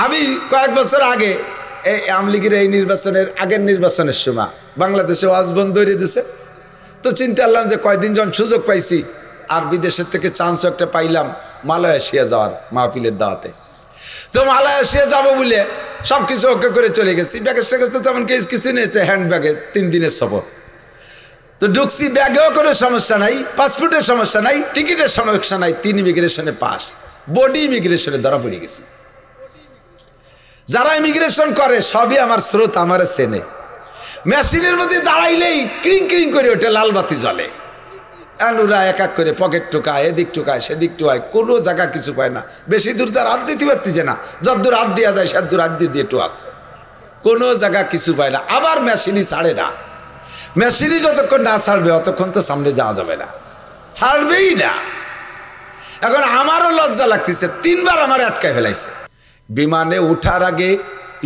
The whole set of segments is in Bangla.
আমি কয়েক বছর আগে এই আওয়ামী লীগের এই নির্বাচনের আগের নির্বাচনের সময় বাংলাদেশে ওয়াজ বন্ধ করে দিয়েছে। তো চিন্তা করলাম যে কয়দিন যখন সুযোগ পাইছি আর বিদেশের থেকে চান্সও একটা পাইলাম মালয়েশিয়া যাওয়ার মাহফিলের দাওয়াতে। তো মালয়েশিয়া যাবো বলে সব কিছু ওকে করে চলে গেছি। ব্যাগের সেগেছে তেমন কিছু নিয়েছে, হ্যান্ড ব্যাগে 3 দিনের সফর। তো ঢুকছি, ব্যাগেও কোনো সমস্যা নাই, পাসপোর্টের সমস্যা নাই, টিকিটের সমস্যা নাই, 3 ইমিগ্রেশনে পাস, বডি ইমিগ্রেশনে ধরা পড়ে গেছি। যারা ইমিগ্রেশন করে সবই আমার স্রোত, আমার চেনে। মেশিনের মধ্যে দাঁড়াইলেই ক্রিং ক্রিং করে ওঠে, লাল বাতি জ্বলে। ওরা এক এক করে পকেট টোকায়, এদিক টোকায়, সেদিক টোকায়, কোনো জায়গা কিছু পায় না। বেশি দূর তার হাত দিতে পারতেছে না, যতদূর হাত দেওয়া যায় সেদূর হাত দিয়ে একটু আছে, কোনো জায়গা কিছু পায় না। আবার মেশিনই ছাড়ে না, মেশিনই যতক্ষণ না ছাড়বে অতক্ষণ তো সামনে যাওয়া যাবে না, ছাড়বেই না। এখন আমারও লজ্জা লাগতেছে, 3 বার আমার আটকায় ফেলাইছে। বিমানে উঠার আগে,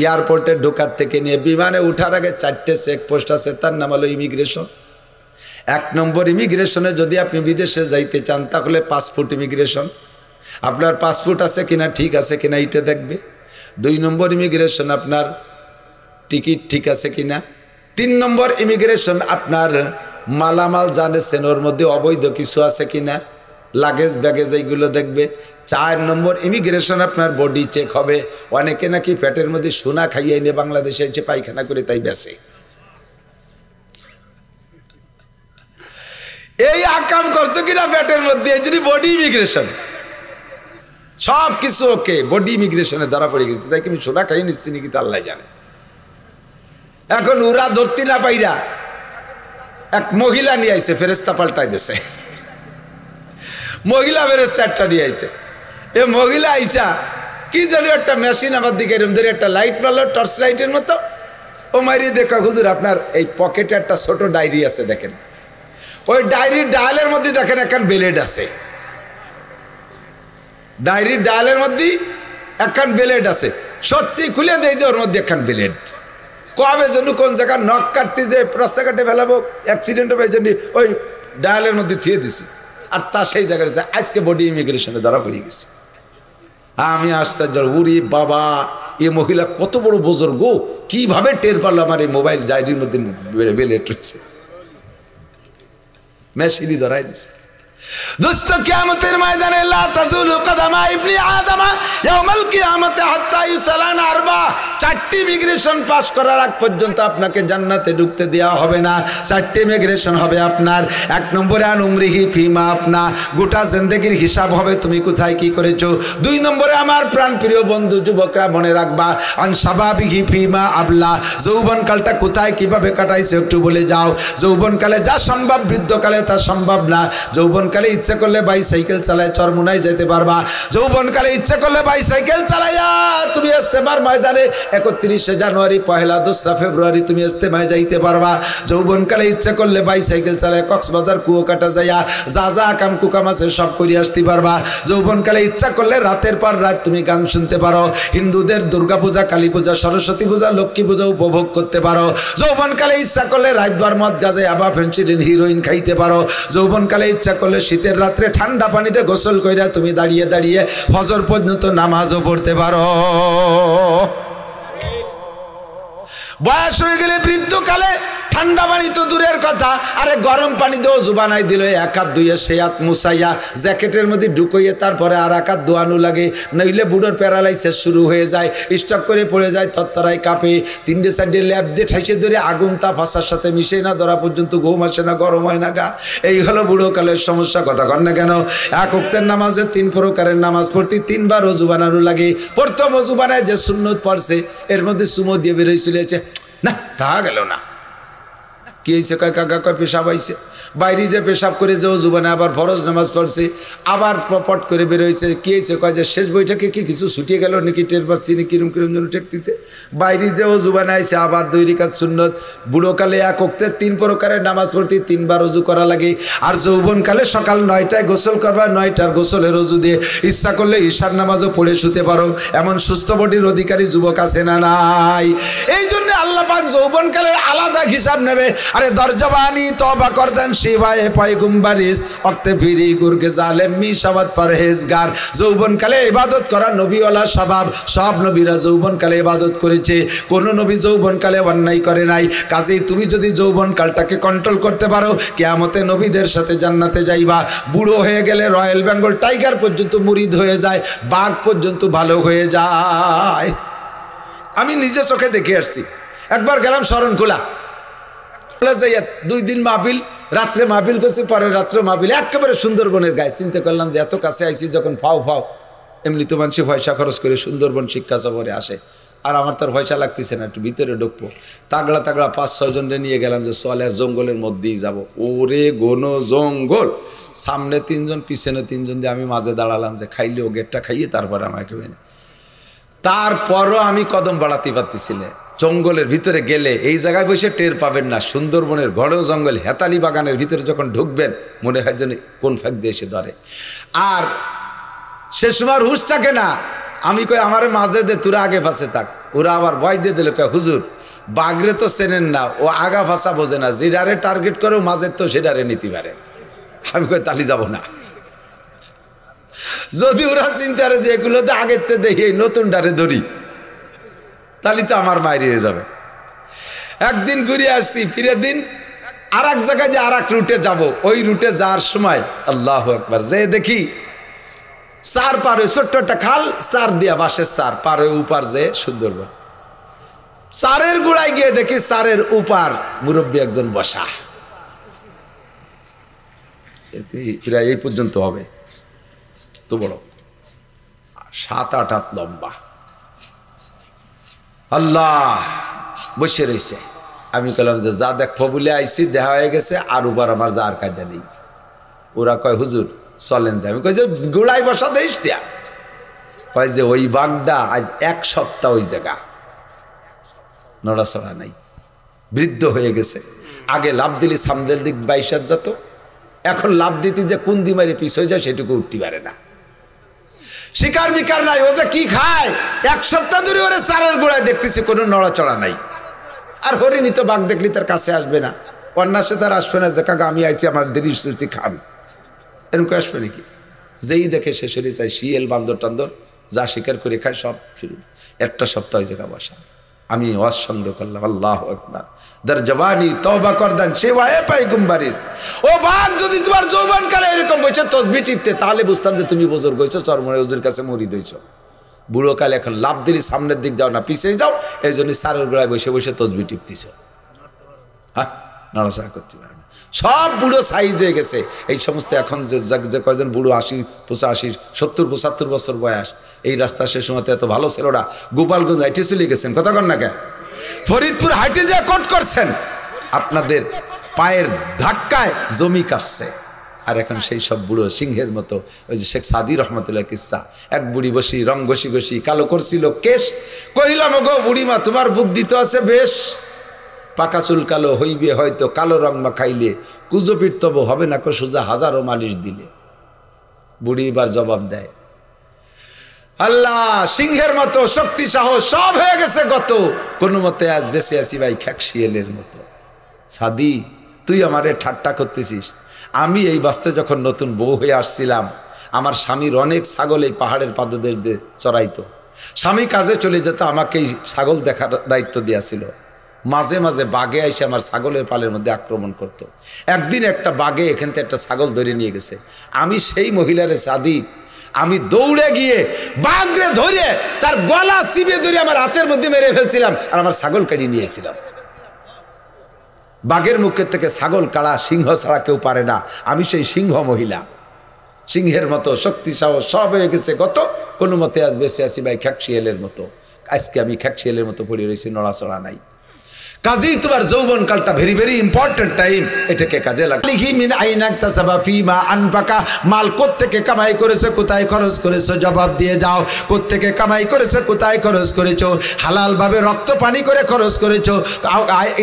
এয়ারপোর্টে ঢোকার থেকে নিয়ে বিমানে উঠার আগে 4টে চেকপোস্ট আছে, তার নাম হলো ইমিগ্রেশন। 1 নম্বর ইমিগ্রেশনে যদি আপনি বিদেশে যাইতে চান তাহলে পাসপোর্ট ইমিগ্রেশন, আপনার পাসপোর্ট আছে কিনা, ঠিক আছে কিনা এইটা দেখবে। 2 নম্বর ইমিগ্রেশন আপনার টিকিট ঠিক আছে কিনা। 3 নম্বর ইমিগ্রেশন আপনার মালামাল জানেছেন ওর মধ্যে অবৈধ কিছু আছে কিনা, লাগেজ ব্যাগেজ এইগুলো দেখবে। 4 নম্বর ইমিগ্রেশন আপনার বডি চেক হবে। অনেকে নাকি পেটের মধ্যে সোনা খাইয়ে এনে বাংলাদেশে এসে পায়খানা করে তাই বেসে। এই আকাম করছো কিনা পেটের মধ্যে, এই জন্য বডি ইমিগ্রেশন সব কিছু ওকে, বডি ইমিগ্রেশনে ধরা পড়ে গেছে। তাই কি আমি সোনা খাইয়ে নিচ্ছি নাকি তা আল্লাহ জানে। এখন ওরা ধরতে না পাইরা এক মহিলা নিয়ে আইছে, ফেরেস্তা পাল্টাই দিছে, মহিলা ফেরেস্তা একটা নিয়ে আইছে। এ মহিলা আইসা কি জানি একটা মেশিন আমার দিকে এরম ধরে একটা লাইট মারলো, টর্চ লাইটের মতো। ও মারিয়ে দেখা, হুজুর আপনার এই পকেটে একটা ছোট ডায়েরি আছে, দেখেন ওই ডায়েরির ডায়ালের মধ্যে দেখেন একখান ব্লেড আছে, ডায়েরির ডায়ালের মধ্যে একখান ব্লেড আছে। সত্যি খুলে দেয় যে ওর মধ্যে একখান ব্লেড। কবে জন্য কোন জায়গায় নখ কাটতে যে রাস্তাঘাটে ফেলাবো, অ্যাক্সিডেন্ট হবে, এই জন্য ওই ডায়ালের মধ্যে থুয়ে দিছি। আর তা সেই জায়গায় আজকে বডি ইমিগ্রেশনে ধরা পড়ে গেছে। আমি আশ্চর্য, উরি বাবা, এ মহিলা কত বড় বুজুর্গ, কিভাবে টের পারলো আমার এই মোবাইল ডায়েরির মধ্যে ব্লেড রয়েছে। মেশিনই ধরাই দিছে। দোস্ত, কিয়ামতের ময়দানে লা তাজুলু কদামা ইবনি আদম ইয়াউমাল কিয়ামতে হাত্তা ইউসালান আরবা। 4টি ইমিগ্রেশন পাস করার আগ পর্যন্ত আপনাকে জান্নাতে ঢুকতে দেওয়া হবে না। 4টি ইমিগ্রেশন হবে আপনার। 1 নম্বরে আন উমরিহি ফিমা আপনা, গোটা জিন্দেগির হিসাব হবে তুমি কোথায় কি করেছো। 2 নম্বরে আমার প্রাণপ্রিয় বন্ধু যুবকরা মনে রাখবা, আন শাবাবিহি ফিমা আবলা, যৌবনকালটা কোথায় কিভাবে কাটাইছে একটু বলে যাও। যৌবনকালে যা সম্ভব বৃদ্ধকালে তা সম্ভব না। যৌবনকালে ইচ্ছা করলে বাইসাইকেল চালায় চরমুনায় যেতে পারবা। যৌবনকালে ইচ্ছা করলে বাইসাইকেল চালাইয়া তুমি ইস্তেমার ময়দানে 31শে জানুয়ারি, 1লা 2রা ফেব্রুয়ারি তুমি ইস্তেমায় যাইতে পারবা। যৌবনকালে ইচ্ছা করলে বাইসাইকেল চালায় কক্সবাজার কুয়াকাটা যাইয়া যা যা আকাম কুকাম আছে সব করে আসতে পারবা। যৌবনকালে ইচ্ছা করলে রাতের পর রাত তুমি গান শুনতে পারো। হিন্দুদের দুর্গা পূজা, কালী পূজা, সরস্বতী পূজা, লক্ষ্মী পূজা উপভোগ করতে পারো। যৌবনকালে ইচ্ছা করলে রাতবার মদ গাজে আবা ফেন্সিডিন হিরোইন খাইতে পারো। যৌবনকালে ইচ্ছা করলে শীতের রাত্রে ঠান্ডা পানিতে গোসল কইরা তুমি দাঁড়িয়ে দাঁড়িয়ে ফজর পর্যন্ত নামাজও পড়তে পারো। বয়স হয়ে গেলে বৃদ্ধকালে ঠান্ডা পানি তো দূরের কথা, আরে গরম পানি দিয়েও জুবানাই দিল, 1 হাত ধুয়ে সে হাত মুসাইয়া জ্যাকেটের মধ্যে ঢুকাইয়ে তারপরে আর 1 হাত ধোয়ানো লাগে, নইলে বুড়োর প্যারালাইসিস শুরু হয়ে যায়, স্টক করে পড়ে যায়, থরথরায় কাঁপে। 3টে 4টে ল্যাব দিয়ে ঠাইসে ধরে আগুন তাপ হাসার সাথে মিশে না ধরা পর্যন্ত ঘুম আসে না, গরম হয় না গা। এই হলো বুড়োকালের সমস্যা। কথা কর না কেন? 1 ওয়াক্তের নামাজে 3 প্রকারের নামাজ পড়তে 3 বার অজু বানানো লাগে। প্রথম অজু বানায় যে সুন্নত পড়ছে এর মধ্যে সুমো দিয়ে বেরোয় চলেছে, না তা গেল না। কি হয়েছে? কয় কাকা, কয় পেশাব আইছে। বাইরে যে পেশাব করে যে অজু বানায় আবার ফরজ নামাজ পড়ছে, আবার পট করে বেরোইছে। কি হয়েছে? কয় যে শেষ বইটাকে কি কিছু ছুটিয়ে গেল নাকি, টের পাচ্ছি না কিরম কিরম যেন ঠেকতেছে। বাইরে যে অজু বানাইছে আবার 2 রাকাত সুন্নত। বুড়োকালে 1 ওয়াক্তের 3 প্রকারের নামাজ পড়তে 3 বার অজু করা লাগে। আর যৌবনকালে সকাল 9টায় গোসল করবা, 9টার গোসলের অজু দিয়ে ইচ্ছা করলে ঈশার নামাজও পড়ে শুতে পারো। এমন সুস্থ বডির অধিকারী যুবক আছে না নাই? এই জন্য আল্লাহ পাক যৌবনকালের আলাদা হিসাব নেবে। আরে দরজবানি তওবা করতেন শিবায়ে পয়গম্বরিস ওয়াক্তে ফিরি গুরকে জালেম মিশাওয়াত পরহেজগার। যৌবনকালে ইবাদত করা নবীওয়ালা স্বভাব। সব নবীরা যৌবনকালে ইবাদত করেছে, কোনো নবী যৌবনকালে অন্যায় করে নাই। কাজেই তুমি যদি যৌবনকালটাকে কন্ট্রোল করতে পারো, কিয়ামতে নবীদের সাথে জান্নাতে যাইবা। বুড়ো হয়ে গেলে রয়্যাল বেঙ্গল টাইগার পর্যন্ত মুরিদ হয়ে যায়, বাঘ পর্যন্ত ভালো হয়ে যায়। আমি নিজে চোখে দেখে আসছি। একবার গেলাম শরণখোলা, 2 দিন মাহফিল, রাত্রে মাহফিল করছি, পরের রাত্রে মাহফিল, একেবারে সুন্দরবনের গায়ে। চিন্তা করলাম যে এত কাছে আইছি যখন, ফাও ফাও এমনি তো মানুষ পয়সা খরচ করে সুন্দরবন শিক্ষা সফরে আসে, আর আমার তার পয়সা লাগতেছে না, একটু ভিতরে ঢুকবো। তাগড়া তাগড়া 5-6 জনরে নিয়ে গেলাম যে চলের জঙ্গলের মধ্যেই যাব। ওরে ঘন জঙ্গল, সামনে 3 জন, পিছনে 3 জন দিয়ে আমি মাঝে দাঁড়ালাম যে খাইলেও গেটটা খাইয়ে তারপরে আমাকে বেনে। তারপরও আমি কদম বাড়াতে পারতেছিলে। জঙ্গলের ভিতরে গেলে এই জায়গায় বসে টের পাবেন না, সুন্দরবনের ঘন জঙ্গল হেতালি বাগানের ভিতরে যখন ঢুকবেন মনে হয় যেন কোন ফাঁক দিয়ে এসে ধরে। আর সে সময় হুশ থাকে না। আমি কই আমারে মাঝে দে, তোরা আগে ফাঁসে থাক। ওরা আবার ভয় দিয়ে দিল, কয় হুজুর বাগরে তো চেনেন না, ও আগা ফাঁসা বোঝে না, যেডারে টার্গেট করে মাঝে তো সেডারে নিতে পারে। আমি কই তালি যাব না। যদি ওরা চিন্তা করে যে এগুলোতে আগের তে দেখি নতুন ডারে ধরি, তাহলে তো আমার মায়ের হয়ে যাবে। একদিন ঘুরে আসছি, ফিরে দিন আর এক জায়গায় যে আর এক রুটে যাব। ওই রুটে যাওয়ার সময় আল্লাহু আকবার, যে দেখি চার পার হয়ে ছোট্ট একটা খাল, চার দিয়া বাঁশের চার পার হয়ে উপার যে সুন্দরবন। চারের গোড়ায় গিয়ে দেখি চারের উপার মুরব্বী একজন বসা। প্রায় এই পর্যন্ত হবে, তো বড় 7-8 হাত লম্বা। আল্লাহ বসে রয়েছে। আমি বললাম যে যা দেখবো বলে আইসি, দেখা হয়ে গেছে, আর উবার আমার যার কায়দা নেই। ওরা কয় হুজুর চলেন যায়। আমি কই যে গোড়ায় বসা দেশ দিয়া। কয় যে ওই বাগদা আজ 1 সপ্তাহ ওই জায়গা নড়াচড়া নাই, বৃদ্ধ হয়ে গেছে। আগে লাভ দিলে সামদের দিক 22 হাত যেত, এখন লাভ দিতে যে কুন্দি মারি পিছ হয়ে যায় সেটুকু উঠতে পারে না। শিকার মিকার নাই, ও যে কি খায়। 1 সপ্তাহ ধরে ওরে চারের গোড়ায় দেখতেছি, কোনো নড়াচড়া নাই। আর হরিণী তো বাঘ দেখলি তার কাছে আসবে না, অন্যাসে তার আসবে না যে কাকা আমি আইছি আমার দেরি স্মৃতি খান, এরকম আসবে নাকি? যেই দেখে সে শরীর চাই শিয়াল বান্দর টান্দর যা শিকার করে খায় সব শুরু। 1 সপ্তাহ ওই জায়গা বসা। আমি ওয়াজ সংগ্রহ করলাম, আল্লাহু আকবার। দর জওয়ানি তওবা করদান সেওয়ায়ে পয়গম্বরিস। ও বাঘ যদি তোমার যৌবনকালে এরকম বসে তসবিহ টিপতে, তাহলে বুঝতাম যে তুমি বুজুর্গ হইছো, চরমরে হুজুর কাছে মুরিদ হইছো। বুড়ো কালে এখন লাভ দিলি সামনের দিক যাও না, পিছিয়ে যাও, এই জন্য সারের গোড়ায় বসে বসে তসবিহ টিপতেছ। হ্যাঁ, নড়াচড়া করতে পারে না, সব বুড়ো সাইজ হয়ে গেছে। এই সমস্ত এখন যে কয়জন বুড়ো 80, 85, 70, 75 বছর বয়স, এই রাস্তা সে সময় এত ভালো ছিল না। গোপালগঞ্জ হাইটে চলে গেছেন, কথা কন না কে? ফরিদপুর হাইটে যা কোট করছেন, আপনাদের পায়ের ধাক্কায় জমি কাঁপছে। আর এখন সেই সব বুড়ো সিংহের মতো, ওই যে শেখ সাদি রহমতুল্লাহ কিসা, এক বুড়ি বসি রং ঘষি ঘষি কালো করছিল কেশ। কহিলাম গো বুড়িমা তোমার বুদ্ধি তো আছে বেশ, পাকা চুল কালো হইবে হয়তো, কালো রং মাখাইলে কুজো পিটতব হবে না কো সোজা, হাজারো মালিশ দিলে। বুড়ি এবার জবাব দেয়, আল্লাহ সিংহের মতো শক্তি সাহস সব হয়ে গেছে গত, কোনো মতে আজ বেঁচে আছি ভাই খ্যাকশিয়ালের মতো। সাদি তুই আমারে ঠাট্টা করতেছিস। আমি এই বাস্তে যখন নতুন বউ হয়ে আসছিলাম, আমার স্বামীর অনেক ছাগল এই পাহাড়ের পাদদেশ দিয়ে চড়াইতো। স্বামী কাজে চলে যেত, আমাকে এই ছাগল দেখার দায়িত্ব দিয়েছিল। মাঝে মাঝে বাঘে এসে আমার ছাগলের পালের মধ্যে আক্রমণ করত। একদিন একটা বাঘে এখান থেকে একটা ছাগল ধরে নিয়ে গেছে। আমি সেই মহিলারে সাদি, আমি দৌড়ে গিয়ে বাঘরে ধরে তার গলা চিপে ধরে আমার হাতের মধ্যে মেরে ফেলছিলাম, আর আমার ছাগল কেড়ে নিয়েছিলাম। বাঘের মুখের থেকে ছাগল কাড়া সিংহ ছাড়া কেউ পারে না। আমি সেই সিংহ মহিলা, সিংহের মতো শক্তি সাহস সব হয়ে গেছে গত, কোনো মতে আজ বেঁচে আছি ভাই খ্যাকশিয়ালের মতো। আজকে আমি খ্যাকশিয়ালের মতো পড়ে রয়েছি, নড়াচড়া নাই। কাজেই তোমার যৌবনকালটা ভেরি ভেরি ইম্পর্টেন্ট টাইম, এটাকে কাজে লাগালিহি মিন আইনাকতাসাবা ফিমা আনফাকা, মাল কোত্থেকে কামাই করেছো, কোথায় খরচ করেছো, জবাব দিয়ে যাও। কোত্থেকে কামাই করেছো, কোথায় খরচ করেছো, হালালভাবে রক্ত পানি করে খরচ করেছো,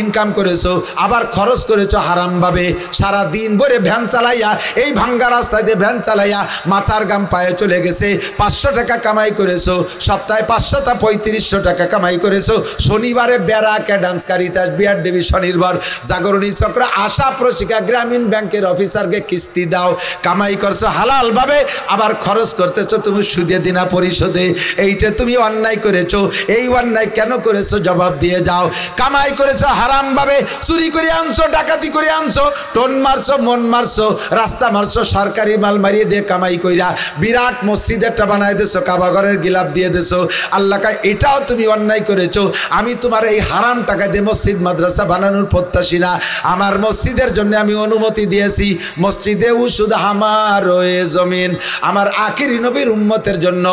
ইনকাম করেছো, আবার খরচ করেছো হারামভাবে। সারা দিন ভরে ভ্যান চালাইয়া, এই ভাঙ্গা রাস্তায় দিয়ে ভ্যান চালাইয়া মাথার গাম পায়ে চলে গেছে। 500 টাকা কামাই করেছো, সপ্তাহে 500টা 3500 টাকা কামাই করেছো। শনিবারে ব্যারাক অ্যাডামসকারী বিআর দেবী স্বনির্ভর জাগরণী চক্র আশা প্রশিকা গ্রামীণ ব্যাংকের অফিসারকে কিস্তি দাও। কামাই করছো হালাল ভাবে, আবার খরচ করতেছো তুমি সুদে দিনা পরিশোধে। এইটা তুমি অন্যায় করেছো। এই অন্যায় কেন করেছো জবাব দিয়ে যাও। কামাই করেছো হারাম ভাবে, চুরি করে আনছো, ডাকাতি করে আনছো, টোন মারছো, মন মারছো, রাস্তা মারছো, সরকারি মাল মারিয়ে দিয়ে কামাই কইরা বিরাট মসজিদ একটা বানাই দিছো, কাবাঘরের গিলাপ দিয়ে দিছো। আল্লাহ কয় এটাও তুমি অন্যায় করেছো। আমি তোমার এই হারাম টাকা দিয়ে মসজিদ মাদ্রাসা বানানোর প্রত্যাশী না। আমার মসজিদের জন্য আমি অনুমতি দিয়েছি। মসজিদে উসুদ আমার ওয়ে জমিন, আমার আখিরি নবীর উম্মতের জন্য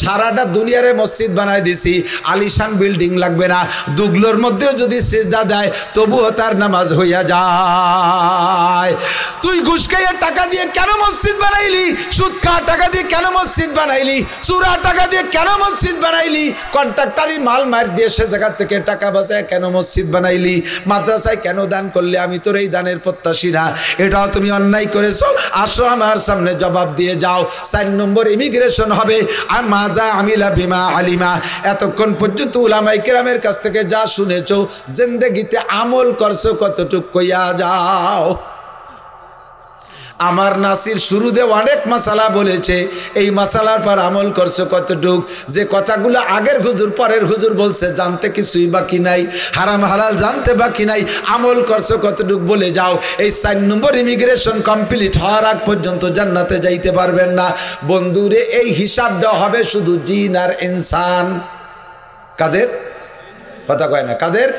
সারাটা দুনিয়ারে মসজিদ বানাই দিছি। আলিশান বিল্ডিং লাগবে না, দুগলোর মধ্যেও যদি সিজদা দেয় তবুও তার নামাজ হইয়া যায়। তুই ঘুষ খাইয়া টাকা দিয়ে কেন মসজিদ বানাইলি? সুদ খাওয়া টাকা দিয়ে কেন মসজিদ বানাইলি? চুরা টাকা দিয়ে কেন মসজিদ বানাইলি? কন্ট্রাক্টারি মাল মার দিয়ে সে জায়গা থেকে টাকা বাঁচায় কেন মসজিদ বানাইলি? মাদ্রাসায় কেন দান করলে? আমি তোর এই দানের প্রত্যাশী না। এটাও তুমি অন্যায় করেছো। আসো আমার সামনে জবাব দিয়ে যাও। 4 নম্বর ইমিগ্রেশন হবে। আর মাজা আমিলা বিমা আলিমা, এতক্ষণ পর্যন্ত উলামায়ে কেরামের কাছ থেকে যা শুনেছো, জিন্দেগিতে আমল করছো কতটুক কইয়া যাও। আমার নাসির শুরুতে অনেক মাসালা বলেছে, এই মাসালার পর আমল করছো কতটুক? যে কথাগুলো আগের হুজুর পরের হুজুর বলছে জানতে কিছুই বাকি নাই, হারাম হালাল জানতে বাকি নাই, আমল করছো কতটুক বলে যাও। এই 4 নম্বর ইমিগ্রেশন কমপ্লিট হওয়ার আগ পর্যন্ত জান্নাতে যাইতে পারবেন না। বন্ধুরে এই হিসাবটা হবে শুধু জিন আর ইনসান। কাদের কথা কয় না? কাদের?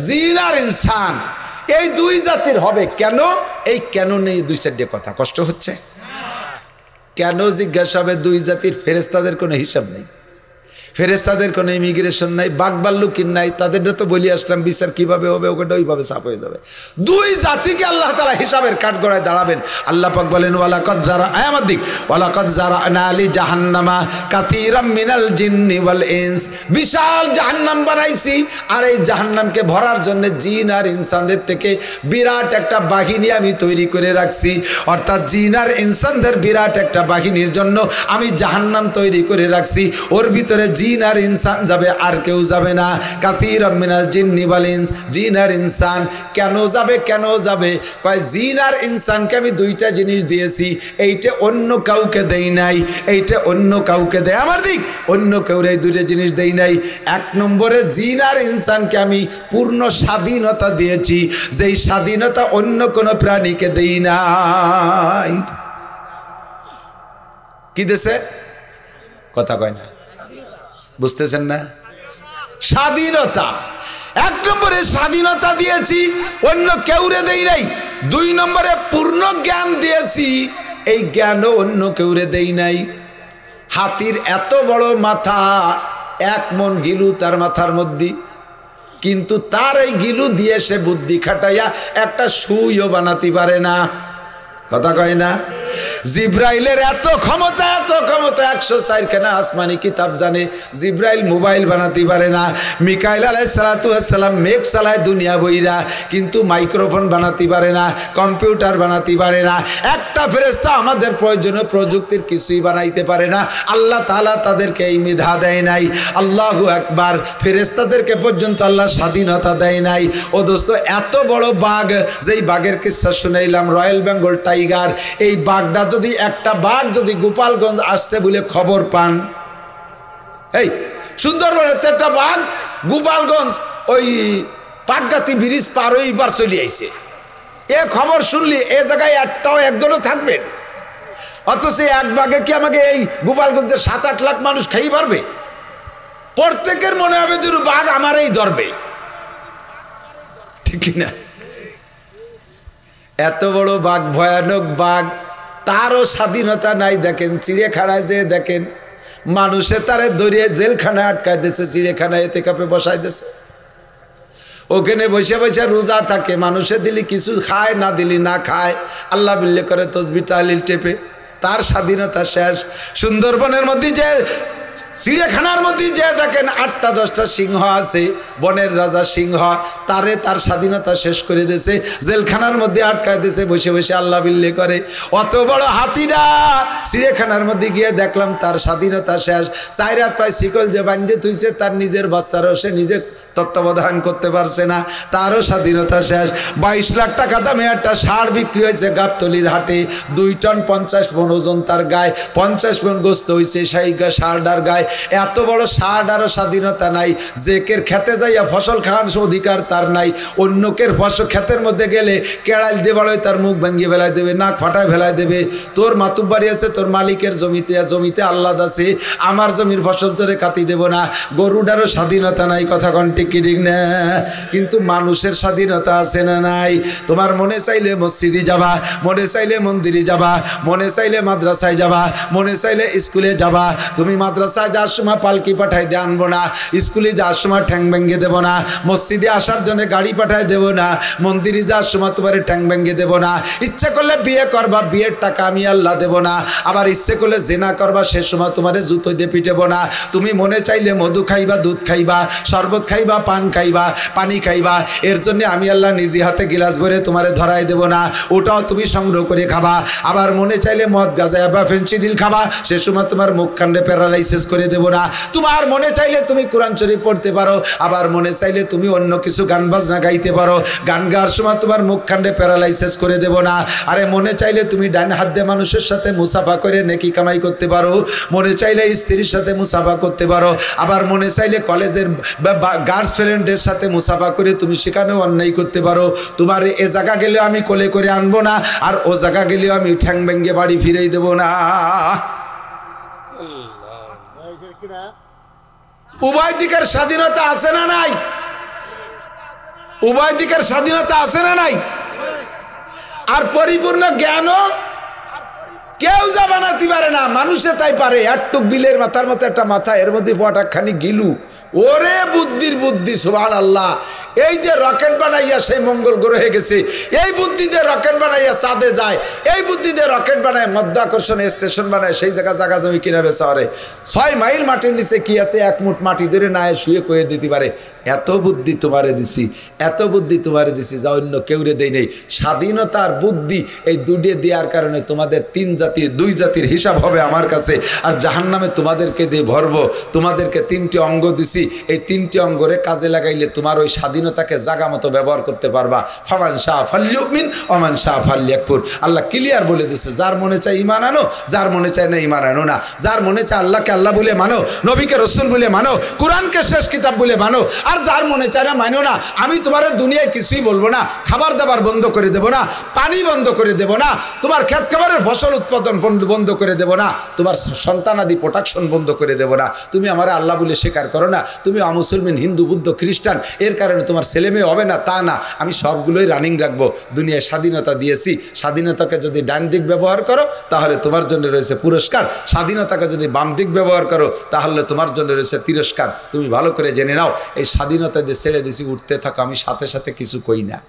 জিন আর ইনসান, এই 2 জাতির হবে। কেন? এই কেন নেই 2-4 কথা কষ্ট হচ্ছে কেন জিজ্ঞাসা হবে? 2 জাতির ফেরেশতাদের কোনো হিসাব নেই, ফেরেশতাদের কোনো ইমিগ্রেশন নাই, বাঘবাল্লুকিন নাই। তাদেরটা তো বলি আসলাম বিচার কিভাবে হবে, ওটা ওইভাবে সাফ হয়ে যাবে। 2 জাতিকে আল্লাহ তাআলা হিসাবের কাঠগড়ায় দাঁড়াবেন। আল্লাহ পাক বলেন ওয়ালাকাদ যারা'না আমাদিক ওয়ালাকাদ যারা'না লি জাহান্নামা কাসীরাম মিনাল জিন্নি ওয়াল ইনস, বিশাল জাহান্নাম বানাইছি। আর এই জাহান্নামকে ভরার জন্য জিন আর ইনসানদের থেকে বিরাট একটা বাহিনী আমি তৈরি করে রাখছি। অর্থাৎ জিন আর ইনসানদের বিরাট একটা বাহিনীর জন্য আমি জাহান্নাম তৈরি করে রাখছি। ওর ভিতরে জিন আর ইনসান যাবে, আর কেউ যাবে না। কাসীরাম মিনাল জিন্নি ওয়াল ইনস, জিন আর ইনসান। কেন যাবে? কেন যাবে? কয় জিন আর ইনসানকে আমি 2টা জিনিস দিয়েছি, এইটা অন্য কাউকে দেই নাই, এইটা অন্য কাউকে দেয় আমার দিক, অন্য কেউ এই 2টা জিনিস দেই নাই। 1 নম্বরে জিন আর ইনসানকে আমি পূর্ণ স্বাধীনতা দিয়েছি, যেই স্বাধীনতা অন্য কোনো প্রাণীকে দেই নাই। কি দেশে? কথা কয় না, বুঝতেছেন না? স্বাধীনতা। 1 নম্বরে স্বাধীনতা দিয়েছি, অন্য কেউরে দেই নাই। 2 নম্বরে পূর্ণ জ্ঞান দিয়েছি, এই জ্ঞানও অন্য কেউরে দেই নাই। হাতির এত বড় মাথা, 1 মন গিলু তার মাথার মধ্যে, কিন্তু তার এই গিলু দিয়ে সে বুদ্ধি খাটাইয়া একটা সুইও বানাতে পারে না। কথা কয় না? জিব্রাইলের এত ক্ষমতা, এত ক্ষমতা, 104খানা আসমানি কিতাব জানে। জিব্রাইল মোবাইল বানাতে পারে না। মিকাইল আলাইহিস সালাতু ওয়াস সালাম মেঘ চালায় দুনিয়া বইরা, কিন্তু মাইক্রোফোন বানাতে পারে না, কম্পিউটার বানাতে পারে না। একটা ফেরেশতা আমাদের প্রয়োজনীয় প্রযুক্তির কিছুই বানাইতে পারে না। আল্লাহ তাআলা তাদেরকে এই মেধা দেয় নাই। আল্লাহু আকবার। ফেরেশতাদেরকে পর্যন্ত আল্লাহ স্বাধীনতা দেয় নাই। ও দোস্ত, এত বড় বাঘ, যেই বাঘের কিচ্ছা শুনাইলাম, রয়্যাল বেঙ্গল টাইগার, এই বাঘটা যদি, একটা বাঘ যদি গোপালগঞ্জ আসছে বলে খবর পান, এই সুন্দরবনের একটা বাঘ গোপালগঞ্জ ওই পাটগাতি ব্রিজ পার হয়ে এবার চলে আইছে, এ খবর শুনলি এ জায়গায় একজনও থাকবেন? অথচ 1 বাঘে কি আমাকে এই গোপালগঞ্জের 7-8 লাখ মানুষ খাই পারবে? প্রত্যেকের মনে হবে যে বাঘ আমারই ধরবে, ঠিক না? এত বড় বাঘ, ভয়ানক বাঘ, তারও স্বাধীনতা নাই। দেখেন চিড়িয়াখানায় যে দেখেন, মানুষে তারে দরিয়ে জেলখানায় আটকায় দিয়েছে, চিড়িয়াখানায় এতে কাপে বসাই দিয়েছে। ওখানে বসে বসে রোজা থাকে, মানুষে দিলি কিছু খায়, না দিলি না খায়, আল্লাহ বিল্লে করে তসবিহ তাহলিল টেপে। তার স্বাধীনতা শেষ। সুন্দরবনের মধ্যে যে চিড়িয়াখানার মধ্যে যে দেখেন 8টা 10টা সিংহ আছে, বনের রাজা সিংহ, তার স্বাধীনতা শেষ করে দিয়েছে, জেলখানার মধ্যে আটকায় দিয়েছে, বসে বসে আল্লাহ বিল্লে করে। অত বড় হাতিটা চিড়িয়াখানার মধ্যে গিয়ে দেখলাম তার স্বাধীনতা শেষ। 4 হাত পায়ে শিকল যে বাঁধতে থুইছে, তার নিজের বাচ্চারও সে নিজে তত্ত্বাবধান করতে পারছে না, তারও স্বাধীনতা শেষ। 22 লাখ টাকা দামে একটা ষাঁড় বিক্রি হয়েছে গাবতলির হাটে, 2 টন 50 মণ ওজন তার গায়ে, 50 মণ গোস্ত হয়েছে সেই ষাঁড়টার গায়ে। এত বড় ষাঁড়ারও স্বাধীনতা নাই। জেকের খেতে যাইয়া ফসল খাওয়ার অধিকার তার নাই। অন্যকের ফসল ক্ষেতের মধ্যে গেলে কেড়াল দিয়ে বড়ই তার মুখ ভেঙে ফেলায় দেবে, নাক ফাটায় ফেলায় দেবে। তোর মাতুব্বাড়ি আছে, তোর মালিকের জমিতে আহ্লাদ আছে, আমার জমির ফসল তোরে কাটি দেব না। গরুটারও স্বাধীনতা নাই, কথা কন ঠিক কি ঠিক না? কিন্তু মানুষের স্বাধীনতা আছে না নাই? তোমার মনে চাইলে মসজিদে যাবা, মনে চাইলে মন্দিরে যাবা, মনে চাইলে মাদ্রাসায় যাবা, মনে চাইলে স্কুলে যাবা। তুমি মাদ্রাসায় যাওয়ার সময় পালকি পাঠাই দিয়ে আনবো না, স্কুলে যাওয়ার সময় ঠ্যাং ভেঙে দেবো না, মসজিদে আসার জন্য গাড়ি পাঠাই দেবো না, মন্দিরে যাওয়ার সময় তোমার ঠ্যাং ভেঙে দেবো না। ইচ্ছে করলে বিয়ে করবা, বিয়ের টাকা আমি আল্লাহ দেবো না। আবার ইচ্ছে করলে জেনা করবা, সে সময় তোমার জুতো দিয়ে পিটেবো না। তুমি মনে চাইলে মধু খাইবা, দুধ খাইবা, শরবত খাইবা, পান খাইবা, পানি খাইবা, এর জন্য আমি আল্লাহ নিজে হাতে গিলাস ভরে তোমারে ধরাই দেব না, ওটাও তুমি সংগ্রহ করে খাবা। আবার মনে চাইলে মদ গাঁজা বা ফেন্সিডিল খাবা, সে সময় তোমার মুখ খান্ডে প্যারালাইসিস করে দেব না। তোমার মনে চাইলে তুমি কোরআন শরীফ পড়তে পারো, আবার মনে চাইলে তুমি অন্য কিছু গান বাজনা গাইতে পারো, গান গাওয়ার সময় তোমার মুখ খান্ডে প্যারালাইসিস করে দেব না। আরে মনে চাইলে তুমি ডান হাত দিয়ে মানুষের সাথে মুসাফা করে নেকি কামাই করতে পারো, মনে চাইলে স্ত্রীর সাথে মুসাফা করতে পারো, আবার মনে চাইলে কলেজের গার্লফ্রেন্ডের সাথে মুসাফা করে তুমি সেখানেও অন্যায় করতে পারো। তোমার এ জায়গা গেলেও আমি কোলে করে আনবো না, আর ও জায়গা গেলেও আমি ঠ্যাং ভেঙে বাড়ি ফিরেই দেব না। উভয় দিকের স্বাধীনতা আছে না নাই? উভয় দিকের স্বাধীনতা আছে না নাই? আর পরিপূর্ণ জ্ঞানও কেউ যা বানাতে পারে না, মানুষে তাই পারে। একটুক বিলের মাথার মতো একটা মাথা, এর মধ্যে পটাকখানি গিলু, ওরে বুদ্ধির বুদ্ধি, সুবহানাল্লাহ। এই যে রকেট বানাইয়া সেই মঙ্গল গ্রহে গেছে, এই বুদ্ধি দিয়ে রকেট বানাইয়া চাঁদে যায়, এই বুদ্ধি দিয়ে রকেট বানায় মধ্যাকর্ষণ স্টেশন বানায়, সেই জায়গা জমি কিনা বেচা করে। 6 মাইল মাটির নিচে কি আছে, 1 মুঠ মাটি ধরে না শুয়ে কয়ে দিতে পারে। এত বুদ্ধি তোমারে দিছি, এত বুদ্ধি তোমারে দিছি, যা অন্য কেউরে দেই নেই। স্বাধীনতা আর বুদ্ধি এই দুটি দেওয়ার কারণে তোমাদের 2 জাতির হিসাব হবে আমার কাছে, আর জাহান্নামে তোমাদেরকে দিয়ে ভরবো। তোমাদেরকে 3টি অঙ্গ দিছি, এই 3টি অঙ্গরে কাজে লাগাইলে তোমার ওই স্বাধীনতাকে জাগা মতো ব্যবহার করতে পারবা। ফামান শাহ ফাল্যুমিন ওমান শাহ ফাল্যাকফুর। আল্লাহ ক্লিয়ার বলে দিছে, যার মনে চায় ঈমান আনো, যার মনে চায় না ঈমান আনো না। যার মনে চায় আল্লাহকে আল্লাহ বলে মানো, নবীকে রসুল বলে মানো, কোরআনকে শেষ কিতাব বলে মানো। আর যার মনে চায় না মানো না। আমি তোমার দুনিয়ায় কিছুই বলবো না, খাবার দাবার বন্ধ করে দেব না, পানি বন্ধ করে দেব না, তোমার ক্ষেত খাবারের ফসল উৎপাদন বন্ধ করে দেব না, তোমার সন্তানাদি প্রোটেকশন বন্ধ করে দেব না। তুমি আমার আল্লাহ বলে স্বীকার করো না, তুমি অমুসলমান, হিন্দু, বুদ্ধ, খ্রিস্টান, এর কারণে তোমার ছেলে মেয়ে হবে না তা না। আমি সবগুলোই রানিং রাখবো। দুনিয়ায় স্বাধীনতা দিয়েছি, স্বাধীনতাকে যদি ডান দিক ব্যবহার করো তাহলে তোমার জন্য রয়েছে পুরস্কার, স্বাধীনতাকে যদি বাম দিক ব্যবহার করো তাহলে তোমার জন্য রয়েছে তিরস্কার। তুমি ভালো করে জেনে নাও, এই স্বাধীনতা দিয়ে ছেড়ে দিছি, উঠতে থাকো। আমি সাথে সাথে কিছু কই না,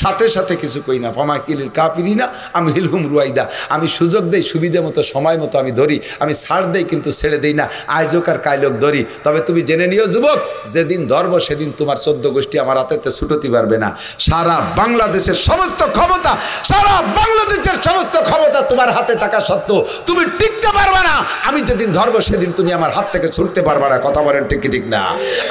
সাথে সাথে কিছু কই না। ফামা কিলিল কাফিরিনা আমি হিলহুম রুয়াইদা। আমি সুযোগ দেই, সুবিধে মতো, সময় মতো আমি ধরি। আমি ছাড় দেই, কিন্তু ছেড়ে দেই না। আয়োজক আর কায়লোক ধরি। তবে তুমি জেনে নিও যুবক, যেদিন ধরবো সেদিন তোমার 14 গোষ্ঠী আমার হাতেতে ছুটোতে পারবে না। সারা বাংলাদেশের সমস্ত ক্ষমতা, সারা বাংলাদেশের সমস্ত ক্ষমতা তোমার হাতে থাকা সত্ত্বেও তুমি টিকতে পারবে না। আমি যেদিন ধরবো সেদিন তুমি আমার হাত থেকে ছুটতে পারবে না। কথা বলেন ঠিক ঠিক না?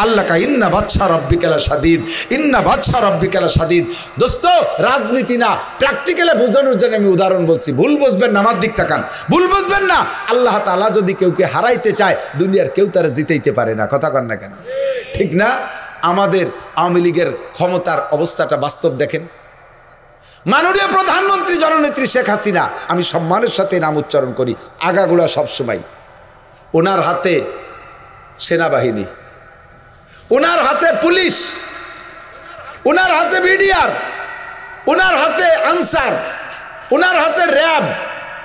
আল্লাহ কা ইন্না বাদশা রব্বিকালা শাদীদ, ইন্না বাদশা রব্বিকালা শাদীদ। দোস্ত, রাজনীতি না, প্র্যাকটিক্যালে বোঝানোর জন্য আমি উদাহরণ বলছি। ভুল বুঝবেন না, আমার দিক তাকান, ভুল বুঝবেন না। আল্লাহ তাআলা যদি কেউকে হারাইতে চায়, দুনিয়ার কেউ তারা জিতাইতে পারে না। কথা কন না কেন? ঠিক না? আমাদের আওয়ামী লীগের ক্ষমতার অবস্থাটা বাস্তব দেখেন। মাননীয় প্রধানমন্ত্রী জননেত্রী শেখ হাসিনা, আমি সম্মানের সাথে নাম উচ্চারণ করি, আগাগোড়া সবসময়, ওনার হাতে সেনাবাহিনী, ওনার হাতে পুলিশ, ওনার হাতে বিডিআর, ওনার হাতে আনসার, ওনার হাতে র্যাব,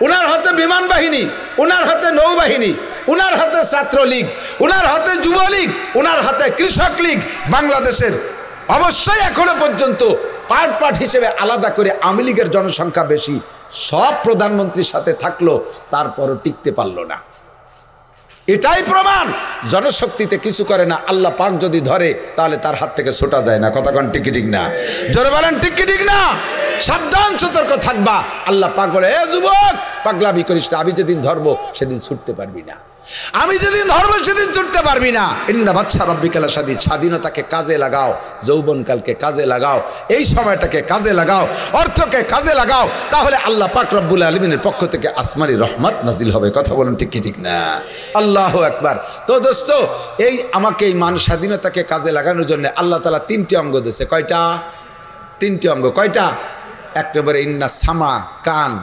ওনার হাতে বিমান বাহিনী, ওনার হাতে নৌবাহিনী, ওনার হাতে ছাত্রলীগ, ওনার হাতে যুবলীগ, ওনার হাতে কৃষক লীগ, বাংলাদেশের অবশ্যই এখনো পর্যন্ত পার্ট হিসেবে আলাদা করে আওয়ামী লীগের জনসংখ্যা বেশি, সব প্রধানমন্ত্রীর সাথে থাকলো তারপরও টিকতে পারলো না। এটাই প্রমাণ জনশক্তিতে কিছু করে না, আল্লাহ পাক যদি ধরে তাহলে তার হাত থেকে ছোটা যায় না। কথা কোন ঠিক ঠিক না? জোরে বলেন ঠিক ঠিক না? সাবধান, সতর্ক থাকবা। আল্লাহ পাক বলে, এ যুবক পাগলামি করিস না, আমি যেদিন ধরবো সেদিন ছুটতে পারবি না, আমি যেদিন ধরবো সেদিন ছুটতে পারবি না। ইন্না বাচ্চা রব্বিকাল শাদীদ, স্বাধীনতাকে কাজে লাগাও, যৌবনকালকে কাজে লাগাও, এই সময়টাকে কাজে লাগাও, অর্থকে কাজে লাগাও, তাহলে আল্লাহ পাক রব্বুল আলামিনের পক্ষ থেকে আসমানি রহমত নাজিল হবে। কথা বলেন ঠিক কি ঠিক না? আল্লাহু আকবার। তো দোস্ত, এই আমাকে এই মানুষ স্বাধীনতাকে কাজে লাগানোর জন্য আল্লাহ তাআলা তিনটি অঙ্গ দিয়েছে। কয়টা? তিনটি অঙ্গ। কয়টা? এক নম্বরে ইন্না সামা, কান,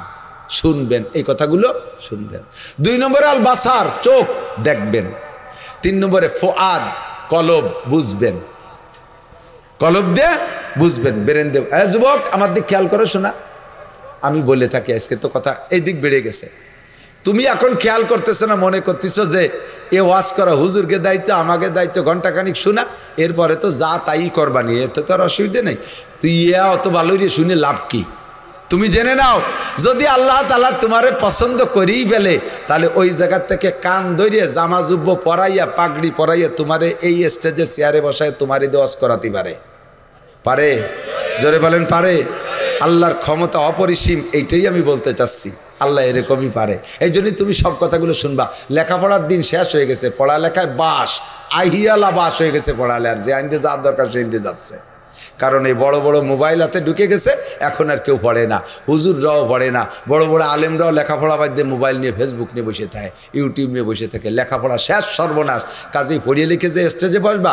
শুনবেন, এই কথাগুলো শুনবেন। 2 নম্বরে আল বাসার, চোখ, দেখবেন। 3 নম্বরে ফুআদ, কলব, বুঝবেন, কলব দিয়ে বুঝবেন, ব্রেন দিয়ে। যুবক আমার দিক খেয়াল করো শোনা, আমি বলে থাকি আজকে তো কথা এই দিক বেড়ে গেছে, তুমি এখন খেয়াল করতেছো না, মনে করতেছো যে এ ওয়াজ করা হুজুরকে দায়িত্ব, আমাকে দায়িত্ব, ঘন্টাখানিক শোনা, এরপরে তো যা তাই করবানি, এতে তো আর অসুবিধা নেই। তুই অত ভালোই রে শুনে লাভ কি? তুমি জেনে নাও, যদি আল্লাহ তাআলা তোমারে পছন্দ করেই ফেলে, তাহলে ওই জায়গা থেকে কান ধরিয়ে জামা জুব্ব পরাইয়া, পাগড়ি পরাইয়া তোমারে এই স্টেজে চেয়ারে বসায় তোমারে ওয়াজ করাতে পারে। পারে? জোরে বলেন পারে? আল্লাহর ক্ষমতা অপরিসীম, এইটাই আমি বলতে চাচ্ছি। আল্লাহ এরকমই পারে, এই জন্যই তুমি সব কথাগুলো শুনবা। লেখাপড়ার দিন শেষ হয়ে গেছে, পড়ালেখায় বাস, আহিয়ালা বাস হয়ে গেছে পড়ালে, আর যে আইনতে যাওয়ার দরকার সে আইনতে যাচ্ছে। কারণ এই বড় বড় মোবাইল হাতে ঢুকে গেছে, এখন আর কেউ পড়ে না, হুজুররাও পড়ে না, বড় বড় আলেমরাও লেখাপড়া বাদ দিয়ে মোবাইল নিয়ে ফেসবুক নিয়ে বসে থাকে, ইউটিউব নিয়ে বসে থাকে, লেখাপড়া শেষ, সর্বনাশ। কাজেই পড়িয়ে লিখে যে স্টেজে বসবা